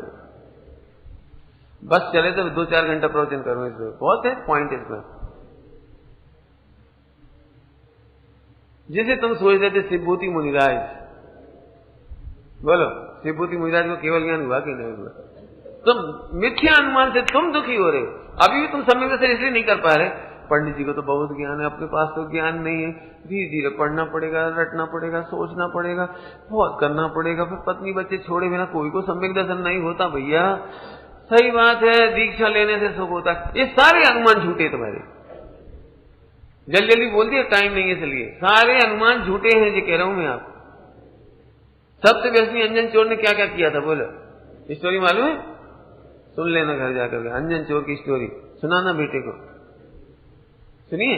S1: बस चले तो 2-4 घंटा प्रवचन करूं इसमें, बहुत है पॉइंट इसमें। जिसे तुम सोच रहे थे शिवभूति मुनिराज, बोलो शिवभूति मुनिराज को केवल ज्ञान हुआ कि नहीं हुआ? तुम मिथ्या अनुमान से तुम दुखी हो रहे हो। अभी भी तुम सम्यक दर्शन इसलिए नहीं कर पा रहे, पंडित जी को तो बहुत ज्ञान है, अपने पास तो ज्ञान नहीं है। धीरे धीरे पढ़ना पड़ेगा, रटना पड़ेगा, सोचना पड़ेगा, बहुत करना पड़ेगा। फिर पत्नी बच्चे छोड़े बिना कोई को सम्यक दर्शन नहीं होता भैया। सही बात है, दीक्षा लेने से सुख होता है। ये सारे अनुमान झूठे तुम्हारे। जल्दी जल्दी बोल दिया, टाइम नहीं है इसलिए। सारे अनुमान झूठे हैं, जो कह रहा हूं मैं आप। सबसे व्यसनी अंजन चोर ने क्या क्या किया था, बोलो? स्टोरी मालूम है? सुन लेना घर जाकर के, अंजन चोर की स्टोरी सुनाना बेटे को। सुनिए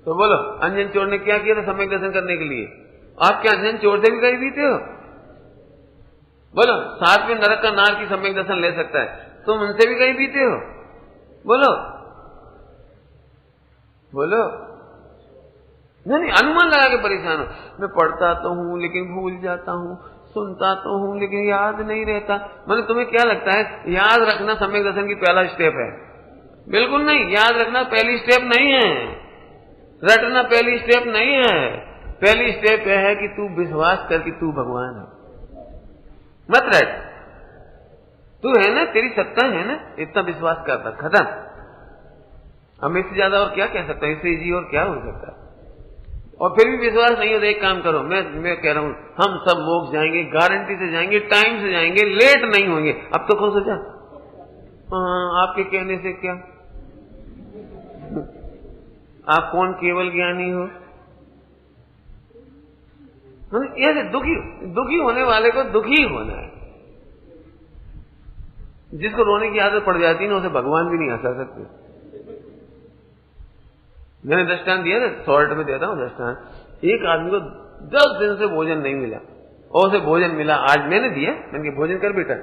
S1: तो बोलो, अंजन चोर ने क्या किया था सम्यक दर्शन करने के लिए? आप क्या अंजन चोर से भी कहीं बीते हो? बोलो, 7वें नरक का नार की सम्यक दर्शन ले सकता है, तुम उनसे भी कहीं बीते हो? बोलो बोलो। नहीं, अनुमान लगा के परेशान हो। मैं पढ़ता तो हूं लेकिन भूल जाता हूं, सुनता तो हूं लेकिन याद नहीं रहता। मतलब तुम्हें क्या लगता है याद रखना सम्यक दर्शन की पहला स्टेप है? बिल्कुल नहीं, याद रखना पहली स्टेप नहीं है, रटना पहली स्टेप नहीं है। पहली स्टेप यह है कि तू विश्वास कर कि तू भगवान है। मत रट, तू है ना, तेरी सत्ता है ना, इतना विश्वास करता, खत्म। हम इससे ज्यादा और क्या कह सकते हैं, इससे इजी और क्या हो सकता है? और फिर भी विश्वास नहीं हो तो एक काम करो, मैं कह रहा हूं, हम सब मोक्ष जाएंगे, गारंटी से जाएंगे, टाइम से जाएंगे, लेट नहीं होंगे। अब तो खुश हो जा। आपके कहने से क्या, आप कौन केवल ज्ञानी हो? ऐसे दुखी होने वाले को दुखी होना है। जिसको रोने की आदत पड़ जाती है ना, उसे भगवान भी नहीं हंसा सकते। मैंने दृष्टांत दिया ना, शॉर्ट में देता हूं दृष्टांत। एक आदमी को 10 दिन से भोजन नहीं मिला और उसे भोजन मिला, आज मैंने दिया, मैंने कहा भोजन कर बेटा।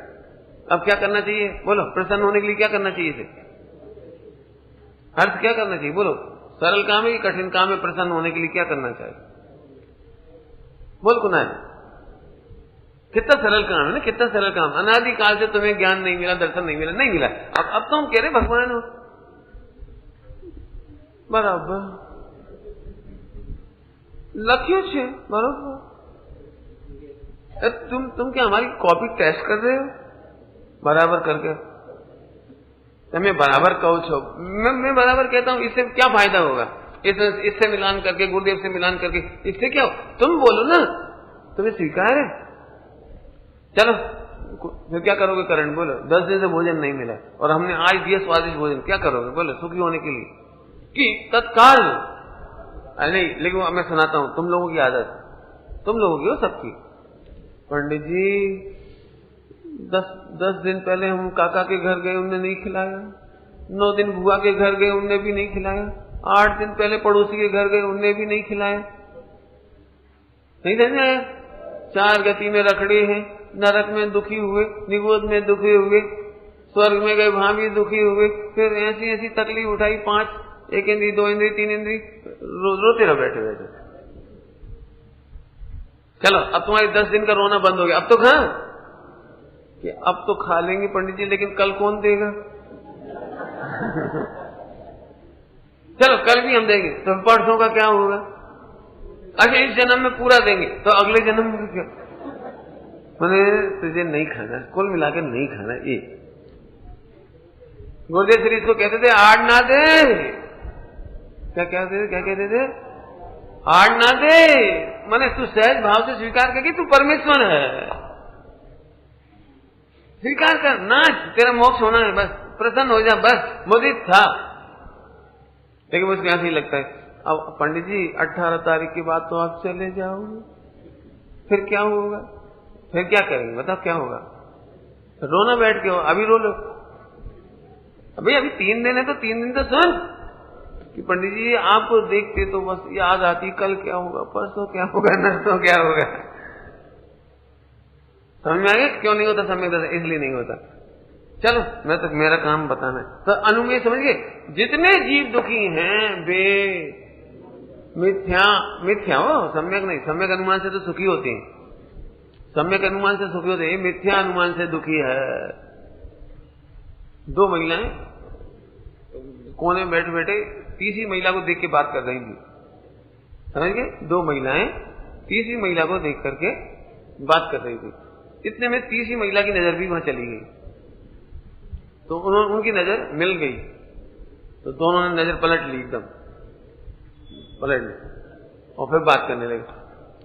S1: अब क्या करना चाहिए? बोलो, प्रसन्न होने के लिए क्या करना चाहिए इसे? अर्थ क्या करना चाहिए? बोलो, सरल काम है कि कठिन काम है? प्रसन्न होने के लिए क्या करना चाहिए? बोल कुनाल, कितना सरल काम है ना, कितना सरल काम। अनादिकाल से तुम्हें ज्ञान नहीं मिला, दर्शन नहीं मिला, नहीं मिला। अब तो हम कह रहे भगवान हो, बराबर लख्यो छे, बराबर। तुम क्या हमारी कॉपी टेस्ट कर रहे हो बराबर करके? मैं बराबर कहूँ छो, मैं बराबर कहता हूँ, इससे क्या फायदा होगा? इससे मिलान करके, गुरुदेव से मिलान करके इससे क्या हो? तुम बोलो ना, तुम्हें स्वीकार है, चलो फिर क्या करोगे? करंट बोलो, 10 दिन से भोजन नहीं मिला और हमने आज दिया स्वादिष्ट भोजन, क्या करोगे? बोलो सुखी होने के लिए कि तत्काल। नहीं, लेकिन मैं सुनाता हूं, तुम लोगों की आदत, तुम लोगों की हो, सबकी। पंडित जी 10 दिन पहले हम काका के घर गए, उनने नहीं खिलाया। 9 दिन बुआ के घर गए, उनने भी नहीं खिलाया। 8 दिन पहले पड़ोसी के घर गए, उनने भी नहीं खिलाया। नहीं देने आया। 4 गति में रखड़े हैं, नरक में दुखी हुए, निगोद में दुखी हुए, स्वर्ग में गए, वहां भी दुखी हुए। फिर ऐसी ऐसी तकलीफ उठाई, 5, 1 इंद्री, 2 इंद्री, 3 इंद्री, रोते रहो बैठे बैठे। चलो अब तुम्हारी 10 दिन का रोना बंद हो गया, अब तो खा कि अब तो खा लेंगे पंडित जी, लेकिन कल कौन देगा? चलो कल भी हम देंगे, तो परसों का क्या होगा? अच्छा इस जन्म में पूरा देंगे, तो अगले जन्म में क्या? मैंने तुझे नहीं खाना, कुल मिलाकर नहीं खाना। ये गुरुदेव श्री इसको कहते थे आड़ ना दे, क्या कहते थे? आड़ ना दे, माने तू सहज भाव से स्वीकार करके तू परमेश्वर है, स्वीकार कर, नाच, तेरा मोक्ष होना है, बस प्रसन्न हो जा, बस मुदित था। लेकिन मुझको यहां से लगता है, अब पंडित जी 18 तारीख के बाद तो आप चले जाओगे, फिर क्या होगा? फिर क्या करेंगे बताओ, क्या होगा? रोना बैठ के हो, अभी रो लो। अभी 3 दिन है तो 3 दिन तो सुन कि पंडित जी आपको देखते तो बस याद आती, कल क्या होगा, परसों क्या होगा, नरसों क्या होगा। समझ में आ गया क्यों नहीं होता सम्यक दर्शन? इसलिए नहीं होता। चलो मैं तो, मेरा काम बताना है। तो अनुमेय समझिए, जितने जीव दुखी हैं वे मिथ्या हो, सम्यक नहीं। सम्यक अनुमान से तो सुखी होते हैं, सम्यक अनुमान से सुखी होते हैं, मिथ्या अनुमान से दुखी है। 2 महिलाएं कोने में बैठे बैठे तीसरी महिला को देख के बात कर रही थी, समझ गए? 2 महिलाएं तीसरी महिला को देख करके बात कर रही थी। इतने में तीसरी महिला की नजर भी वहां चली गई, तो उनकी नजर मिल गई, तो दोनों ने नजर पलट ली, एकदम पलट ली और फिर बात करने लगे।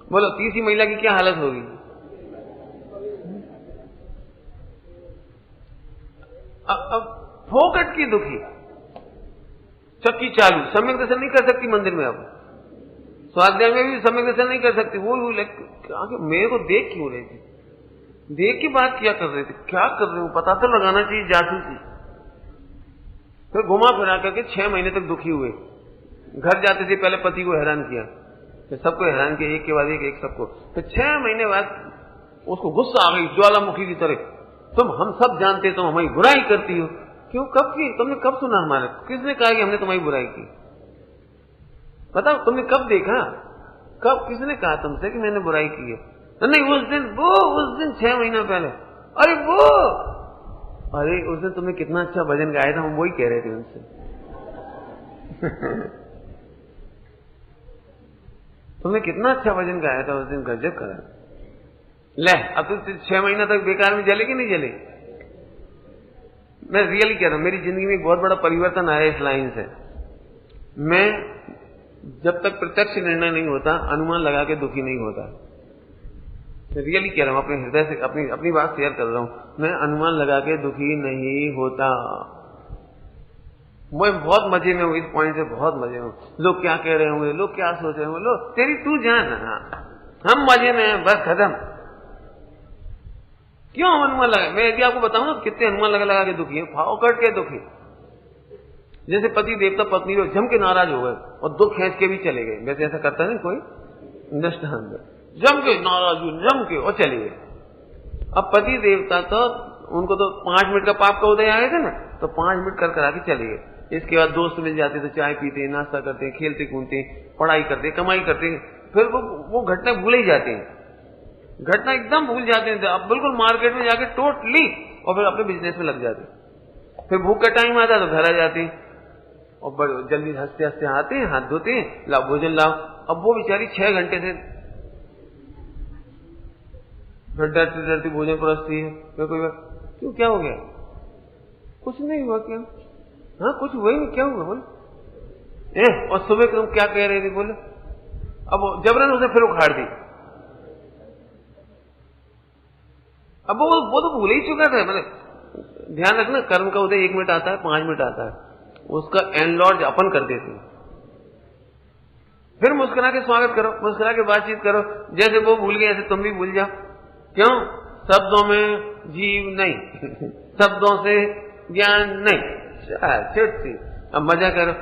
S1: बोलो तीसरी महिला की क्या हालत होगी? अब फोकट की दुखी, चक्की चालू, सम्यक दर्शन नहीं कर सकती मंदिर में, अब स्वाध्याय में भी सम्यक दर्शन नहीं कर सकती। वो मेरे को देख क्यों रही थी, देख के बात क्या कर रहे थे, क्या कर रहे हो, पता तो लगाना चाहिए, जासूसी। फिर घुमा फिरा करके 6 महीने तक दुखी हुए। घर जाते थे पहले पति को हैरान किया, फिर सबको हैरान किया, एक के बाद एक सबको। फिर 6 महीने बाद उसको गुस्सा आ गई ज्वालामुखी की तरह, तुम हम सब जानते, तुम हमारी बुराई करती हो। क्यों, कब की? तुमने कब सुना हमारे? किसने कहा कि हमने तुम्हारी बुराई की? बताओ, तुमने कब देखा? कब किसने कहा तुमसे कि मैंने बुराई की है? नहीं, उस दिन 6 महीना पहले। अरे उस दिन तुमने कितना अच्छा भजन गाया था, हम वही कह रहे थे उनसे। तुमने कितना अच्छा भजन गाया था उस दिन, गजब करा। ले अब तो 6 महीना तक बेकार में जले कि नहीं जले? मैं रियली कह रहा हूं, मेरी जिंदगी में एक बहुत बड़ा परिवर्तन आया इस लाइन से। मैं जब तक प्रत्यक्ष निर्णय नहीं होता, अनुमान लगा के दुखी नहीं होता। मैं रियली कह रहा हूं, अपने हृदय से अपनी बात शेयर कर रहा हूं। मैं अनुमान लगा के दुखी नहीं होता। मैं बहुत मजे में हूं, इस पॉइंट से बहुत मजे में हूं। लोग क्या कह रहे होंगे, लोग क्या सोच रहे होंगे, लोग तेरी तू जान, हम मजे में हैं, बस खत्म। क्यों अनुमान लगा? मैं यदि आपको बताऊं ना कितने अनुमान लगा के दुखी है, फावकट के दुखी। जैसे पति देवता पत्नी को जम के नाराज हो गए और दुख खींच के भी चले गए। वैसे ऐसा करता नहीं कोई, दृष्टांत जम के नाराज हुए, जम के और चले गए। अब पति देवता तो उनको तो 5 मिनट का पाप का उदय आए थे ना, तो 5 मिनट कर करा के चले गए। इसके बाद दोस्त मिल जाते तो चाय पीते, नाश्ता करते, खेलते कूदते, पढ़ाई करते, कमाई करते, फिर वो घटना भूले ही जाते हैं। घटना एकदम भूल जाते हैं, अब बिल्कुल मार्केट में जाके टोटली, और फिर अपने बिजनेस में लग जाते। फिर भूख का टाइम आता तो घर आ जाते हैं और जल्दी हंसते हंसते आते हैं, हाथ धोते हैं, लाओ भोजन लाओ। अब वो बेचारी 6 घंटे से डरती डरती भोजन परोसती है। फिर कोई बात, क्यों क्या हो गया? कुछ नहीं हुआ। क्या? हाँ कुछ हुआ ही नहीं, क्या हुआ? बोले और सुबह तुम क्या कह रहे थे? बोले अब जबरन उसे फिर उखाड़ दी। अब वो तो भूल ही चुका था। मतलब ध्यान रखना, कर्म का उदय 1 मिनट आता है, 5 मिनट आता है, उसका एनलॉर्ड अपन कर देते हैं। फिर मुस्कुरा के स्वागत करो, मुस्कुरा के बातचीत करो। जैसे वो भूल गए ऐसे तुम भी भूल जाओ। क्यों? शब्दों में जीव नहीं शब्दों से ज्ञान नहीं। सी अब मजा करो।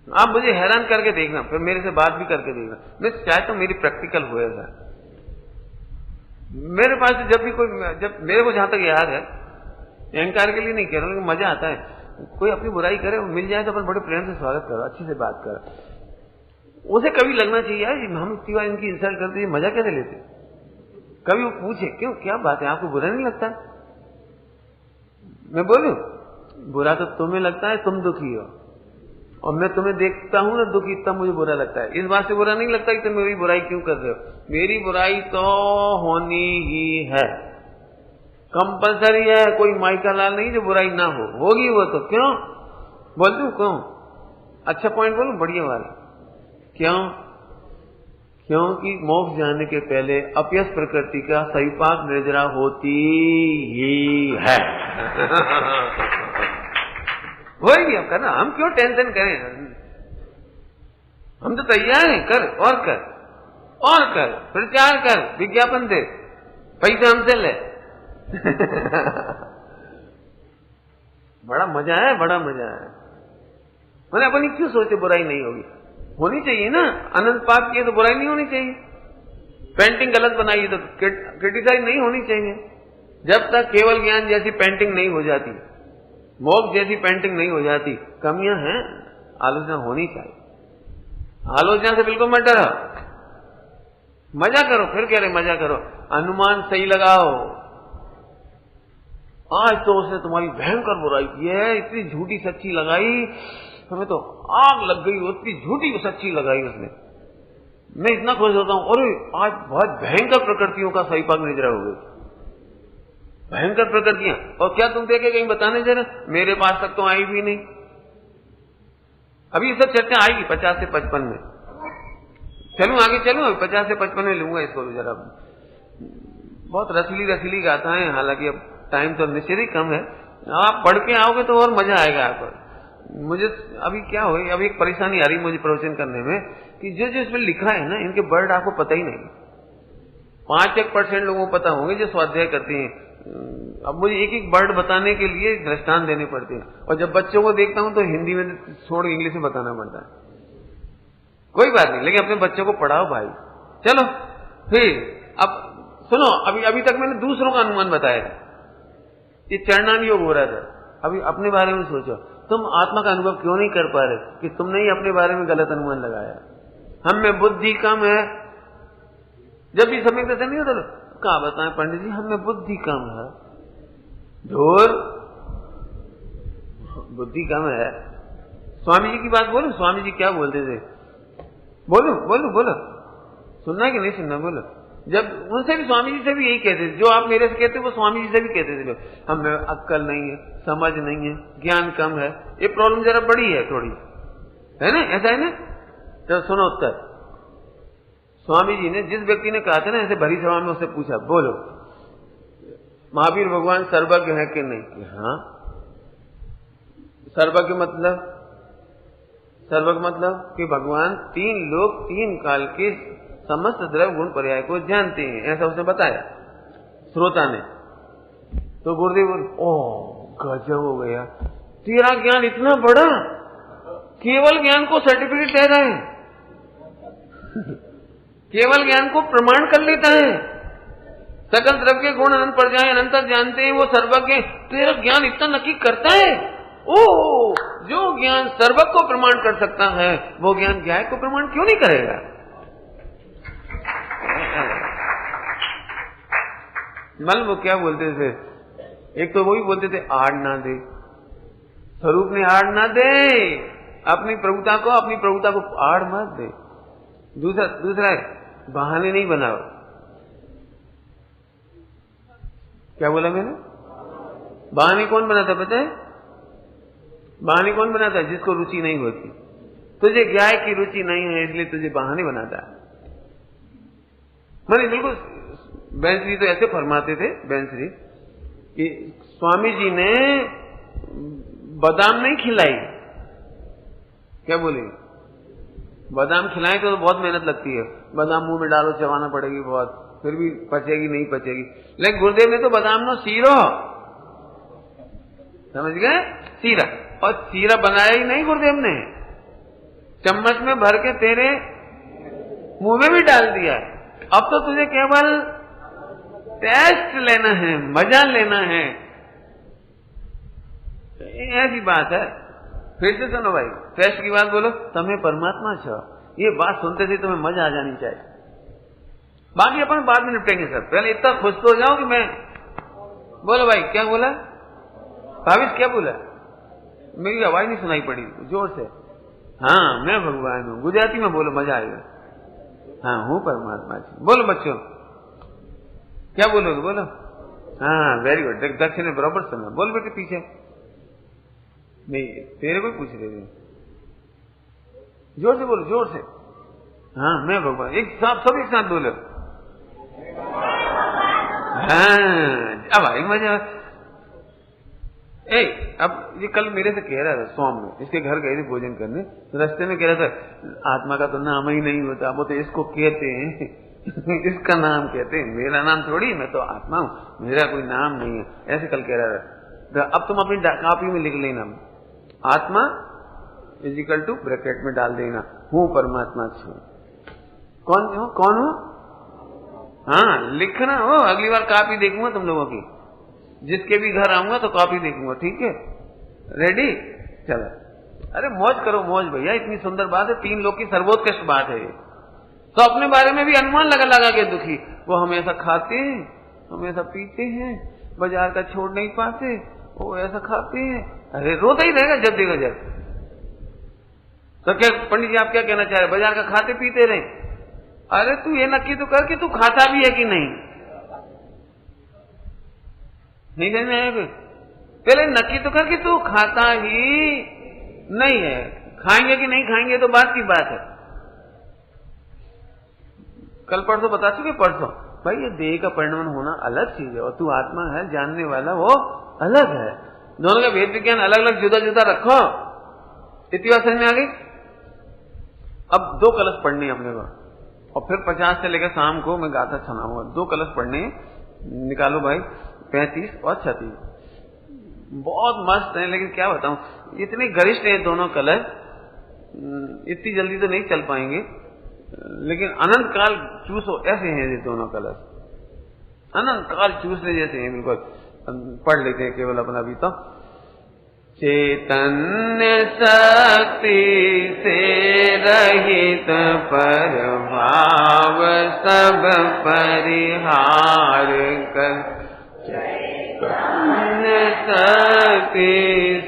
S1: आप मुझे हैरान करके देखना, फिर मेरे से बात भी करके देखना। मैं चाहता हूं मेरी प्रैक्टिकल हो ऐसा। मेरे पास जब भी कोई, जब मेरे को जहां तक याद है, अहंकार के लिए नहीं कह रहा हूं, लेकिन मजा आता है। कोई अपनी बुराई करे, मिल जाए तो अपन बड़े प्रेम से स्वागत करो, अच्छी से बात करो। उसे कभी लगना चाहिए यार हम इतनी बार इनकी इंसल्ट करते हैं, मजा कैसे लेते? कभी वो पूछे क्यों, क्या बात है, आपको बुरा नहीं लगता? मैं बोलूं बुरा तो तुम्हें लगता है, तुम दुखी हो, और मैं तुम्हें देखता हूं ना दुखी, तब मुझे बुरा लगता है। इस बात से बुरा नहीं लगता कि तुम मेरी बुराई क्यों कर रहे हो। मेरी बुराई तो होनी ही है, कंपलसरी है। कोई माइका लाल नहीं जो बुराई ना हो, होगी वो तो। क्यों बोल दूं? क्यों? अच्छा पॉइंट बोलूं, बढ़िया वाला। क्यों? क्योंकि मोक्ष जाने के पहले अपयस प्रकृति का सविपाक निर्जरा होती ही है होगी। अब करना, हम क्यों टेंशन करें? हम तो तैयार हैं, कर और कर और कर, प्रचार कर, विज्ञापन दे, पैसा हमसे ले बड़ा मजा है, बड़ा मजा है। मैंने अपनी क्यों सोचे बुराई नहीं होगी? होनी चाहिए ना। अनंत पाप किए तो बुराई नहीं होनी चाहिए। पेंटिंग गलत बनाई तो क्रिटिसाइज नहीं होनी चाहिए। जब तक केवल ज्ञान जैसी पेंटिंग नहीं हो जाती, मोक्ष जैसी पेंटिंग नहीं हो जाती, कमियां हैं, आलोचना होनी चाहिए। आलोचना से बिल्कुल मत डरो, मजा करो। फिर कह रहे मजा करो, अनुमान सही लगाओ। आज तो उसने तुम्हारी भयंकर बुराई की है, इतनी झूठी सच्ची लगाई, हमें तो आग लग गई, उतनी झूठी सच्ची लगाई उसने। मैं इतना खुश होता हूं, अरे आज बहुत भयंकर प्रकृतियों का सही पाक निजरा हो गई, भयंकर प्रकृतियां। और क्या तुम देखे कहीं बताने जरा, मेरे पास तक तो आई भी नहीं। अभी ये सब चर्चा आएगी 50 से 55 में। चलूं आगे, चलूं 50 से 55 में लूंगा इसको जरा। बहुत रसीली रसीली गाथाएं, हालांकि अब टाइम तो निश्चित ही कम है। आप पढ़ के आओगे तो और मजा आएगा आपको। मुझे अभी क्या हो, अभी एक परेशानी आ रही मुझे प्रवचन करने में कि जो जो इसमें लिखा है ना, इनके वर्ड आपको पता ही नहीं। 5% लोगों को पता होंगे जो स्वाध्याय करते हैं। अब मुझे एक एक वर्ड बताने के लिए दृष्टांत देने पड़ते हैं, और जब बच्चों को देखता हूं तो हिंदी में छोड़ इंग्लिश में बताना पड़ता है। कोई बात नहीं, लेकिन अपने बच्चों को पढ़ाओ भाई। चलो फिर अब सुनो, अभी तक मैंने दूसरों का अनुमान बताया, ये चरणान योग हो रहा था। अभी अपने बारे में सोचो, तुम आत्मा का अनुभव क्यों नहीं कर पा रहे कि तुमने ही अपने बारे में गलत अनुमान लगाया। हम में बुद्धि कम है। जब भी समय कैसे नहीं होता, क्या बताएं पंडित जी, हम में बुद्धि कम है। धूर, बुद्धि कम है। स्वामी जी की बात बोलो, स्वामी जी क्या बोलते थे? बोलो बोलो बोलो, सुनना कि नहीं सुनना? बोलो। जब उनसे भी, स्वामी जी से भी यही कहते थे, जो आप मेरे से कहते वो स्वामी जी से भी कहते थे। हमें अक्कल नहीं है, समझ नहीं है, ज्ञान कम है। ये प्रॉब्लम जरा बड़ी है थोड़ी, है ना? ऐसा है ना? तो सुनो उत्तर। स्वामी जी ने, जिस व्यक्ति ने कहा था ना ऐसे भरी सभा में, उससे पूछा, बोलो महावीर भगवान सर्वज्ञ है कि नहीं? हाँ। सर्वज्ञ मतलब? सर्वज्ञ मतलब कि भगवान 3 लोक 3 काल के समस्त द्रव्य गुण पर्याय को जानते हैं, ऐसा उसने बताया श्रोता ने। तो गुरुदेव बोले, ओह गजब हो गया, तेरा ज्ञान इतना बड़ा, केवल ज्ञान को सर्टिफिकेट दे रहा है केवल ज्ञान को प्रमाण कर लेता है। सकल द्रव्य के गुण अनंत पर्याय अनंतर जानते हैं, वो सर्वज्ञ। तेरा ज्ञान इतना नक्की करता है। ओ, जो ज्ञान सर्वज्ञ को प्रमाण कर सकता है, वो ज्ञान ज्ञाय को प्रमाण क्यों नहीं करेगा? मालूम वो क्या बोलते थे? एक तो वो ही बोलते थे आड़ ना दे, स्वरूप ने आड़ ना दे, अपनी प्रभुता को आड़ मत दे। दूसरा है बहाने नहीं बनाओ। क्या बोला मैंने? बहाने कौन बनाता पता है? बहाने कौन बनाता है? जिसको रुचि नहीं होती। तुझे गाय की रुचि नहीं है इसलिए तुझे बहाने बनाता है। मैंने बिल्कुल बैंसरी तो ऐसे फरमाते थे, बैंसरी कि स्वामी जी ने बादाम नहीं खिलाई। क्या बोले? बादाम खिलाए तो बहुत मेहनत लगती है, बादाम मुंह में डालो, चबाना पड़ेगी बहुत, फिर भी पचेगी नहीं पचेगी। लेकिन गुरुदेव ने तो बादाम नो सीरो, समझ गए? सीरा, और सीरा बनाया ही नहीं गुरुदेव ने, चम्मच में भर के तेरे मुंह में भी डाल दिया। अब तो तुझे केवल टेस्ट लेना है, मजा लेना है, ऐसी बात है। फिर से सुनो भाई, टेस्ट की बात बोलो। तुम्हें परमात्मा छो, ये बात सुनते थे तुम्हें मजा आ जानी चाहिए। बाकी अपन बाद में निपटेंगे सर, पहले इतना खुश तो हो जाओ कि मैं बोलो भाई। क्या बोला भाविश? क्या बोला? मेरी आवाज नहीं सुनाई पड़ी जोर से। हाँ मैं भगवान हूँ, गुजराती में बोलो, मजा आएगा। हाँ हूँ परमात्मा जी। बोलो बच्चों, क्या बोलोगे? बोलो। हाँ वेरी गुड, दक्षिण ने बराबर सुना। बोल बेटे पीछे नहीं, तेरे को पूछ रहे थे, जोर से बोलो, जोर से। हाँ मैं भगवान, एक साथ, सब एक साथ बोलो। हाँ अब आई मजा। अब ये कल मेरे से कह रहा था, सोम में इसके घर गए थे भोजन करने, तो रास्ते में कह रहा था आत्मा का तो नाम ही नहीं होता, वो तो इसको कहते हैं इसका नाम कहते हैं, मेरा नाम थोड़ी, मैं तो आत्मा हूं, मेरा कोई नाम नहीं है, ऐसे कल कह रहा था। अब तुम अपनी कॉपी में लिख लेना, आत्मा इजिकल टू ब्रैकेट में डाल देना, हूं परमात्मा छू। कौन हो? कौन हो? हाँ लिखना हो, अगली बार कॉपी देखूंगा तुम लोगों की, जिसके भी घर आऊंगा तो कॉपी देखूंगा, ठीक है? रेडी? चलो, अरे मौज करो, मौज भैया, इतनी सुंदर बात है, 3 लोग की सर्वोत्कृष्ट बात है ये। तो अपने बारे में भी अनुमान लगा के दुखी, वो हम ऐसा खाते हैं, हम ऐसा पीते हैं, बाजार का छोड़ नहीं पाते, वो ऐसा खाते हैं, अरे रोता ही रहेगा जब देखा जाए। तो क्या पंडित जी आप क्या कहना चाह रहे? बाजार का खाते पीते रहे? अरे तू ये नक्की तो कर कि तू खाता भी है कि नहीं समझ में आएगा? पहले नक्की तो कर कि तू खाता ही नहीं है। खाएंगे कि नहीं खाएंगे तो बात की बात है। कल परसों बता चुके, परसों भाई ये देह का परिणमन होना अलग चीज है, और तू आत्मा है जानने वाला वो अलग है। दोनों का भेद विज्ञान अलग अलग जुदा जुदा रखो। इतनी बात समझ में आ गई? अब 2 कलश पढ़ने अपने को, और फिर 50 से लेकर शाम को मैं गाथा सुनाऊंगा। 2 कलश पढ़ने, निकालो भाई, 35 और 36। बहुत मस्त है, लेकिन क्या बताऊं, इतने गरिष्ठ हैं दोनों कलश, इतनी जल्दी तो नहीं चल पाएंगे, लेकिन अनंत काल चूसो ऐसे हैं ये दोनों कलश, अनंत काल चूसने जैसे हैं बिल्कुल। पढ़ लेते हैं केवल अपना भी तो। चैतन्य शक्ति से रहित पर भाव सब परिहार कर, चैतन्य शक्ति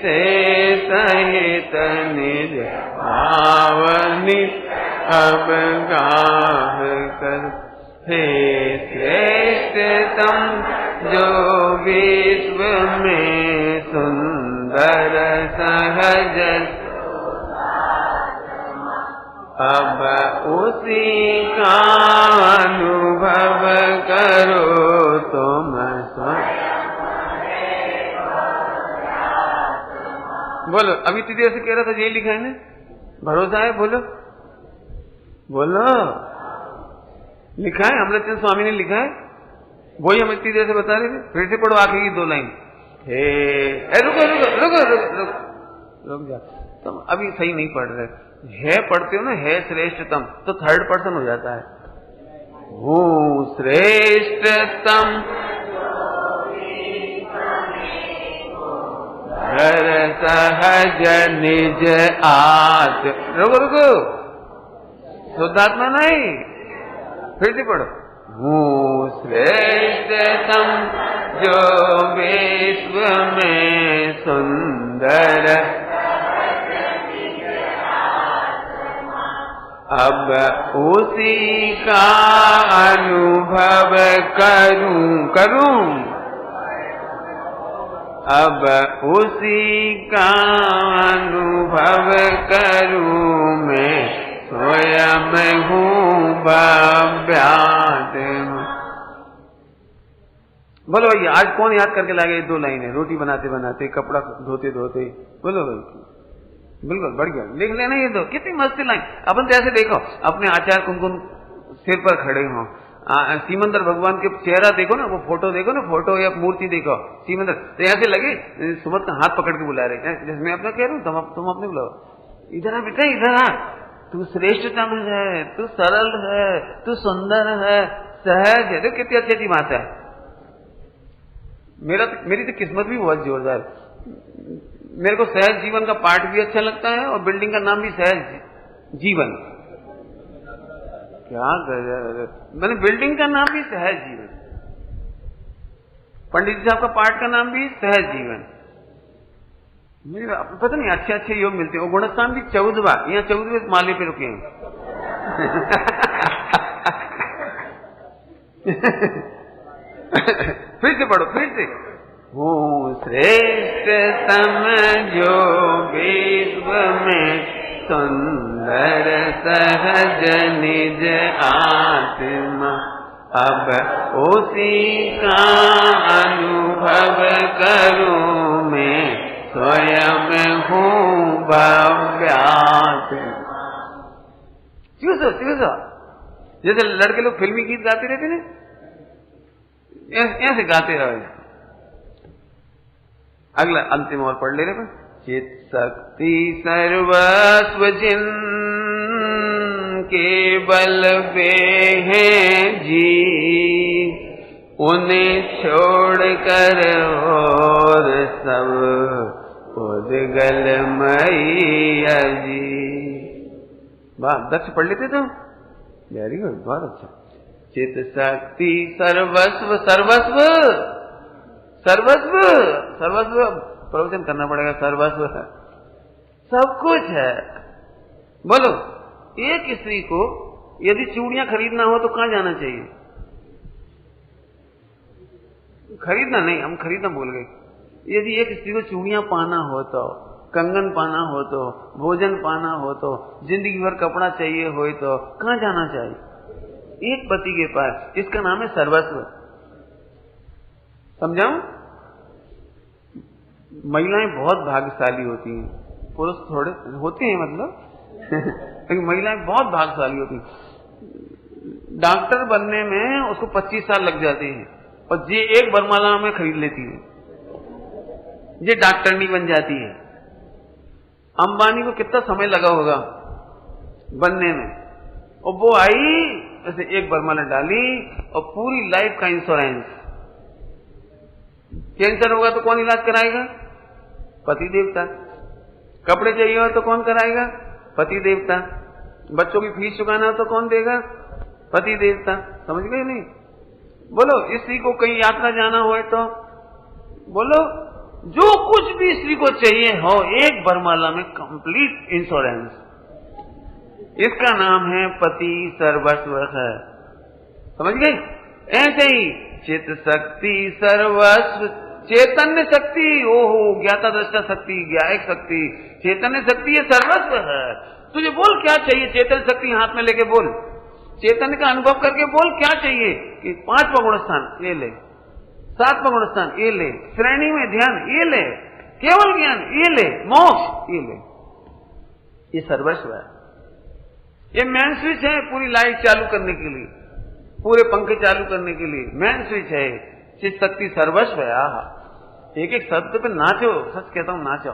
S1: से सहित निज भावनि अब गाह कर, हे श्रेष्ठतम जो विश्व में सुंदर सहज, अब उसी का अनुभव करो तुम स्वयं। बोलो, अभी इतनी देर से कह रहा था यही लिखा है ना, भरोसा है? बोलो बोलो, लिखा है, अमृतचंद स्वामी ने लिखा है, वही हम इतनी देर से बता रहे थे। फिर से पढ़ो आखिर की 2 लाइन। हे रुको रुको रुको रुको रुक जा, तुम अभी सही नहीं पढ़ रहे। है पढ़ते हो ना, है श्रेष्ठतम, तो 3rd पर्सन हो जाता है। हूँ श्रेष्ठतम हर सहज निज आत्म, रुको रुको, शुद्धात्मा नहीं, फिर से पढ़ो। हूँ श्रेष्ठतम जो विश्व में सुंदर, अब उसी का अनुभव करूं, अब उसी का अनुभव करूं मैं, स्वयं हूँ भव्यात्मा। बोलो भाई, आज कौन याद करके लागे 2 लाइनें? रोटी बनाते बनाते, कपड़ा धोते धोते। बोलो भाई, बिल्कुल बढ़ गया, लिख लेना ये 2। कितनी मस्ती लाइन। अपन तो ऐसे देखो, अपने आचार्य कुमकुम सिर पर खड़े हों, सीमंदर भगवान के चेहरा देखो ना, वो फोटो देखो ना, फोटो या मूर्ति देखो सीमंदर, तो ऐसे लगे सुमत का हाथ पकड़ के बुला रहे हैं। जैसे मैं अपना कह रहा हूँ, तुम अपने बुलाओ, इधर आ बेटा, इधर आ, तू श्रेष्ठतम है, तू सरल है, तू सुंदर है, सहज है। देखो कितनी अच्छी अच्छी बात है। मेरी तो किस्मत भी बहुत जोरदार। मेरे को सहज जीवन का पाठ भी अच्छा लगता है और बिल्डिंग का नाम भी सहज जीवन। क्या मैंने बिल्डिंग का नाम भी सहज जीवन, पंडित जी साहब का पाठ का नाम भी सहज जीवन। मुझे पता नहीं अच्छे अच्छे योग मिलते हैं। और गुणस्थान भी 14वां, यहाँ 14वें माले पे रुके हैं। फिर से पढ़ो, फिर से। हूँ श्रेष्ठतम जो विश्व में सुंदर सहज निज आत्मा, अब उसी का अनुभव करूं मैं, स्वयं हूँ भव्यात्मा। जैसे लड़के लोग फिल्मी गीत गाते रहते ना, ऐसे गाते रहो। अगला अंतिम और पढ़ ले रहे। चित शक्ति सर्वस्व जिन के बल पे हैं जी, उन्हें छोड़कर और सब उद्गलमयी अजी। वाह, दक्ष पढ़ लेते तुम, वेरी गुड, बहुत अच्छा। चित शक्ति सर्वस्व, सर्वस्व सर्वस्व सर्वस्व प्रवचन करना पड़ेगा। सर्वस्व है, सब कुछ है। बोलो, एक स्त्री को यदि चूड़ियां खरीदना हो तो कहां जाना चाहिए? खरीदना नहीं, हम खरीदना भूल गए। यदि एक स्त्री को चूड़ियां पाना हो तो, कंगन पाना हो तो, भोजन पाना हो तो, जिंदगी भर कपड़ा चाहिए हो तो कहां जाना चाहिए? एक पति के पास। इसका नाम है सर्वस्व। समझाऊं? महिलाएं बहुत भाग्यशाली होती हैं, पुरुष थोड़े होते हैं मतलब लेकिन महिलाएं बहुत भाग्यशाली होती हैं। डॉक्टर बनने में उसको 25 साल लग जाते हैं और ये एक बरमाला में खरीद लेती है, ये डॉक्टरनी बन जाती है। अंबानी को कितना समय लगा होगा बनने में, और वो आई ऐसे एक बरमाला डाली और पूरी लाइफ का इंश्योरेंस। कैंसर होगा तो कौन इलाज कराएगा? पति देवता। कपड़े चाहिए हो तो कौन कराएगा? पति देवता। बच्चों की फीस चुकाना हो तो कौन देगा? पति देवता। समझ गए नहीं? बोलो, स्त्री को कहीं यात्रा जाना हो तो बोलो, जो कुछ भी स्त्री को चाहिए हो, एक बरमाला में कंप्लीट इंश्योरेंस। इसका नाम है पति सर्वस्व है। समझ गए? ऐसे ही चित शक्ति सर्वस्व, चैतन्य शक्ति, ओहो, ज्ञाता दृष्टा शक्ति, ज्ञायक शक्ति, चैतन्य शक्ति ये सर्वस्व है। तुझे बोल क्या चाहिए? चैतन्य शक्ति हाथ में लेके बोल, चैतन्य का अनुभव करके बोल क्या चाहिए। कि 5वां गुणस्थान ये ले, 7वां गुणस्थान ये ले, श्रेणी में ध्यान ये ले, केवल ज्ञान ये ले, मोक्ष ये ले। ये सर्वस्व है। ये मैन स्विच है पूरी लाइट चालू करने के लिए, पूरे पंखे चालू करने के लिए मैन स्विच है। चित शक्ति सर्वस्व है। आहा, एक एक शब्द पे नाचो, सच कहता हूं नाचो।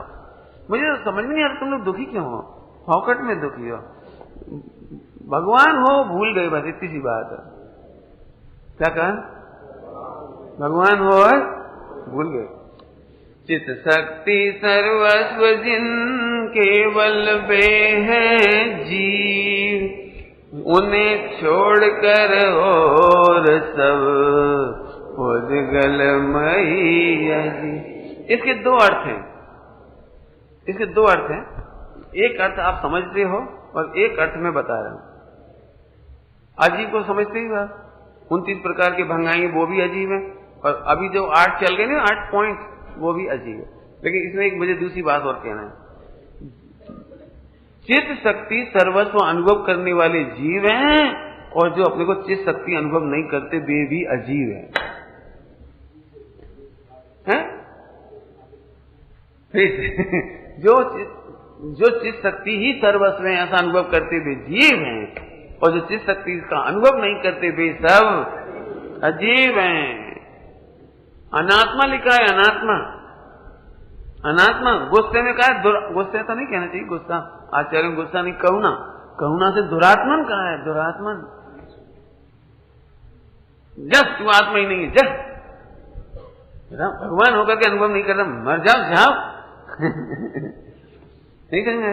S1: मुझे तो समझ में नहीं आता तुम लोग दुखी क्यों हो, फौकट में दुखी हो। भगवान हो भूल गए, बस इतनी सी बात है। क्या कहा? भगवान हो भूल गए। चित शक्ति सर्वस्व जिन केवल वे हैं जीव, उन्हें छोड़कर और सब उद्गलमयी अजी। इसके दो अर्थ हैं, इसके दो अर्थ हैं। एक अर्थ आप समझते हो और एक अर्थ में बता रहा हूं। अजीब को समझते ही बात, 29 प्रकार के भंगाई वो भी अजीब है, और अभी जो 8 चल गए ना 8 पॉइंट वो भी अजीब है। लेकिन इसमें एक मुझे दूसरी बात और कहना है। चित्त शक्ति सर्वस्व अनुभव करने वाले जीव हैं, और जो अपने को चित्त शक्ति अनुभव नहीं करते वे भी अजीब हैं। जो चित्त शक्ति ही सर्वस्व है ऐसा अनुभव करते वे जीव हैं, और जो चित्त शक्ति का अनुभव नहीं करते वे सब अजीब हैं। अनात्मा लिखा है, अनात्मा, अनात्मा। गुस्से में कहा है, गुस्से तो नहीं कहना चाहिए, गुस्सा आचार्य में गुस्सा नहीं, करुणा, करुणा से दुरात्मन कहा है, दुरात्मन। जब तू आत्मा ही नहीं है, जब भगवान होकर के अनुभव नहीं कर रहा, मर जाओ जाओ। नहीं कहेंगे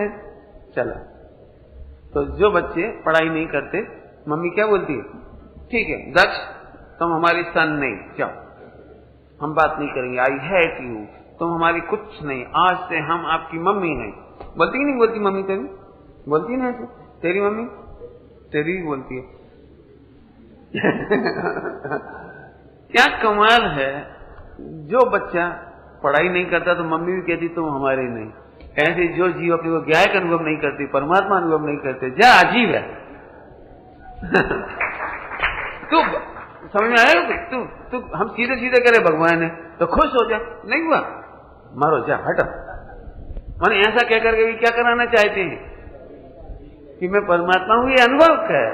S1: चला। तो जो बच्चे पढ़ाई नहीं करते, मम्मी क्या बोलती है, ठीक है दक्ष तुम हमारी सन नहीं, जाओ हम बात नहीं करेंगे, आई हेट यू, तुम हमारी कुछ नहीं, आज से हम आपकी मम्मी नहीं। बोलती कि नहीं बोलती मम्मी? तेरी बोलती ना ऐसे, तेरी मम्मी तेरी भी बोलती है। क्या कमाल है, जो बच्चा पढ़ाई नहीं करता तो मम्मी भी कहती तुम हमारे नहीं। ऐसे जो जीव अपने को ज्ञान का अनुभव नहीं करते, परमात्मा अनुभव नहीं करते, जा अजीब है। तू समझ में आया? तू हम सीधे सीधे करे भगवान है तो खुश हो जा, नहीं हुआ मारो जा हटो। माने ऐसा कह करके भी क्या कराना चाहते हैं कि मैं परमात्मा हूं, ये अनुभव कर।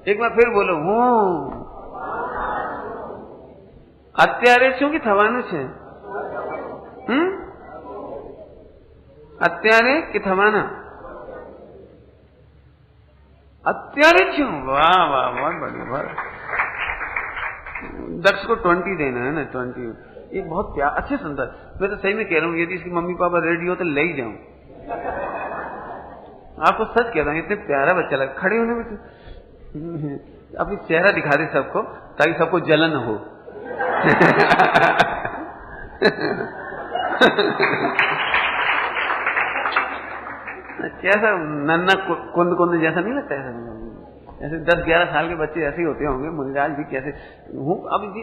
S1: एक बार फिर बोलो, हूं અત્યારે શું કે થવાનું છે? અત્યારે કે થવાના? અત્યારે છું। वाह वाह बहुत बढ़िया, बहुत। दक्ष को 20 देना है ना, 20। ये बहुत प्यार, अच्छे सुंदर। मैं तो सही में कह रहा हूँ, यदि इसकी मम्मी पापा रेडी हो तो ले ही जाऊं। आपको सच कह रहा हूं, इतने प्यारा बच्चा लगा। खड़े होने में अपनी चेहरा दिखा दे सबको, ताकि सबको जलन हो। कैसा नन्ना कुंद कुंद जैसा नहीं लगता है? ऐसे 10-11 साल के बच्चे ऐसे ही होते होंगे। मुनिराज भी कैसे हूं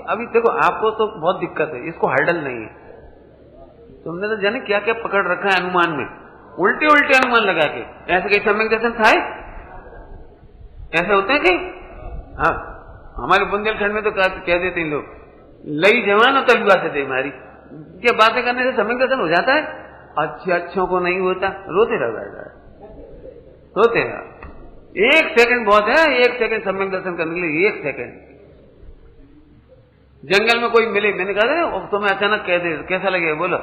S1: अभी देखो, आपको तो बहुत दिक्कत है, इसको हर्डल नहीं है। तुमने तो जाने क्या क्या पकड़ रखा है अनुमान में, उल्टे उल्टे अनुमान लगा के। ऐसे कहीं सम्यक दर्शन था, ऐसे होते हैं कहीं? हाँ, हमारे बुंदेलखंड में तो कह देते हैं लोग, लई जवान और तलवा से दे मारी। क्या बातें करने से सम्यक दर्शन हो जाता है? अच्छों को नहीं होता, रोते रह जाता है, रोते रह। 1 सेकंड बहुत है, 1 सेकंड सम्यक दर्शन करने के लिए, 1 सेकंड। जंगल में कोई मिले, मैंने कहा तुम्हें अचानक कह दे, कैसा लगेगा बोलो?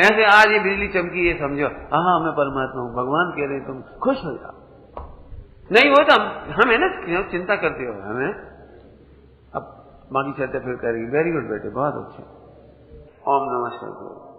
S1: ऐसे आज ये बिजली चमकी, ये समझो हाँ मैं परमात्मा हूं, भगवान कह रहे तुम खुश हो जाओ। नहीं होता, हम है ना चिंता करते हो हमें। अब बाकी चर्चा फिर करेगी। वेरी गुड बेटे, बहुत अच्छा। ओम नमः शिवाय।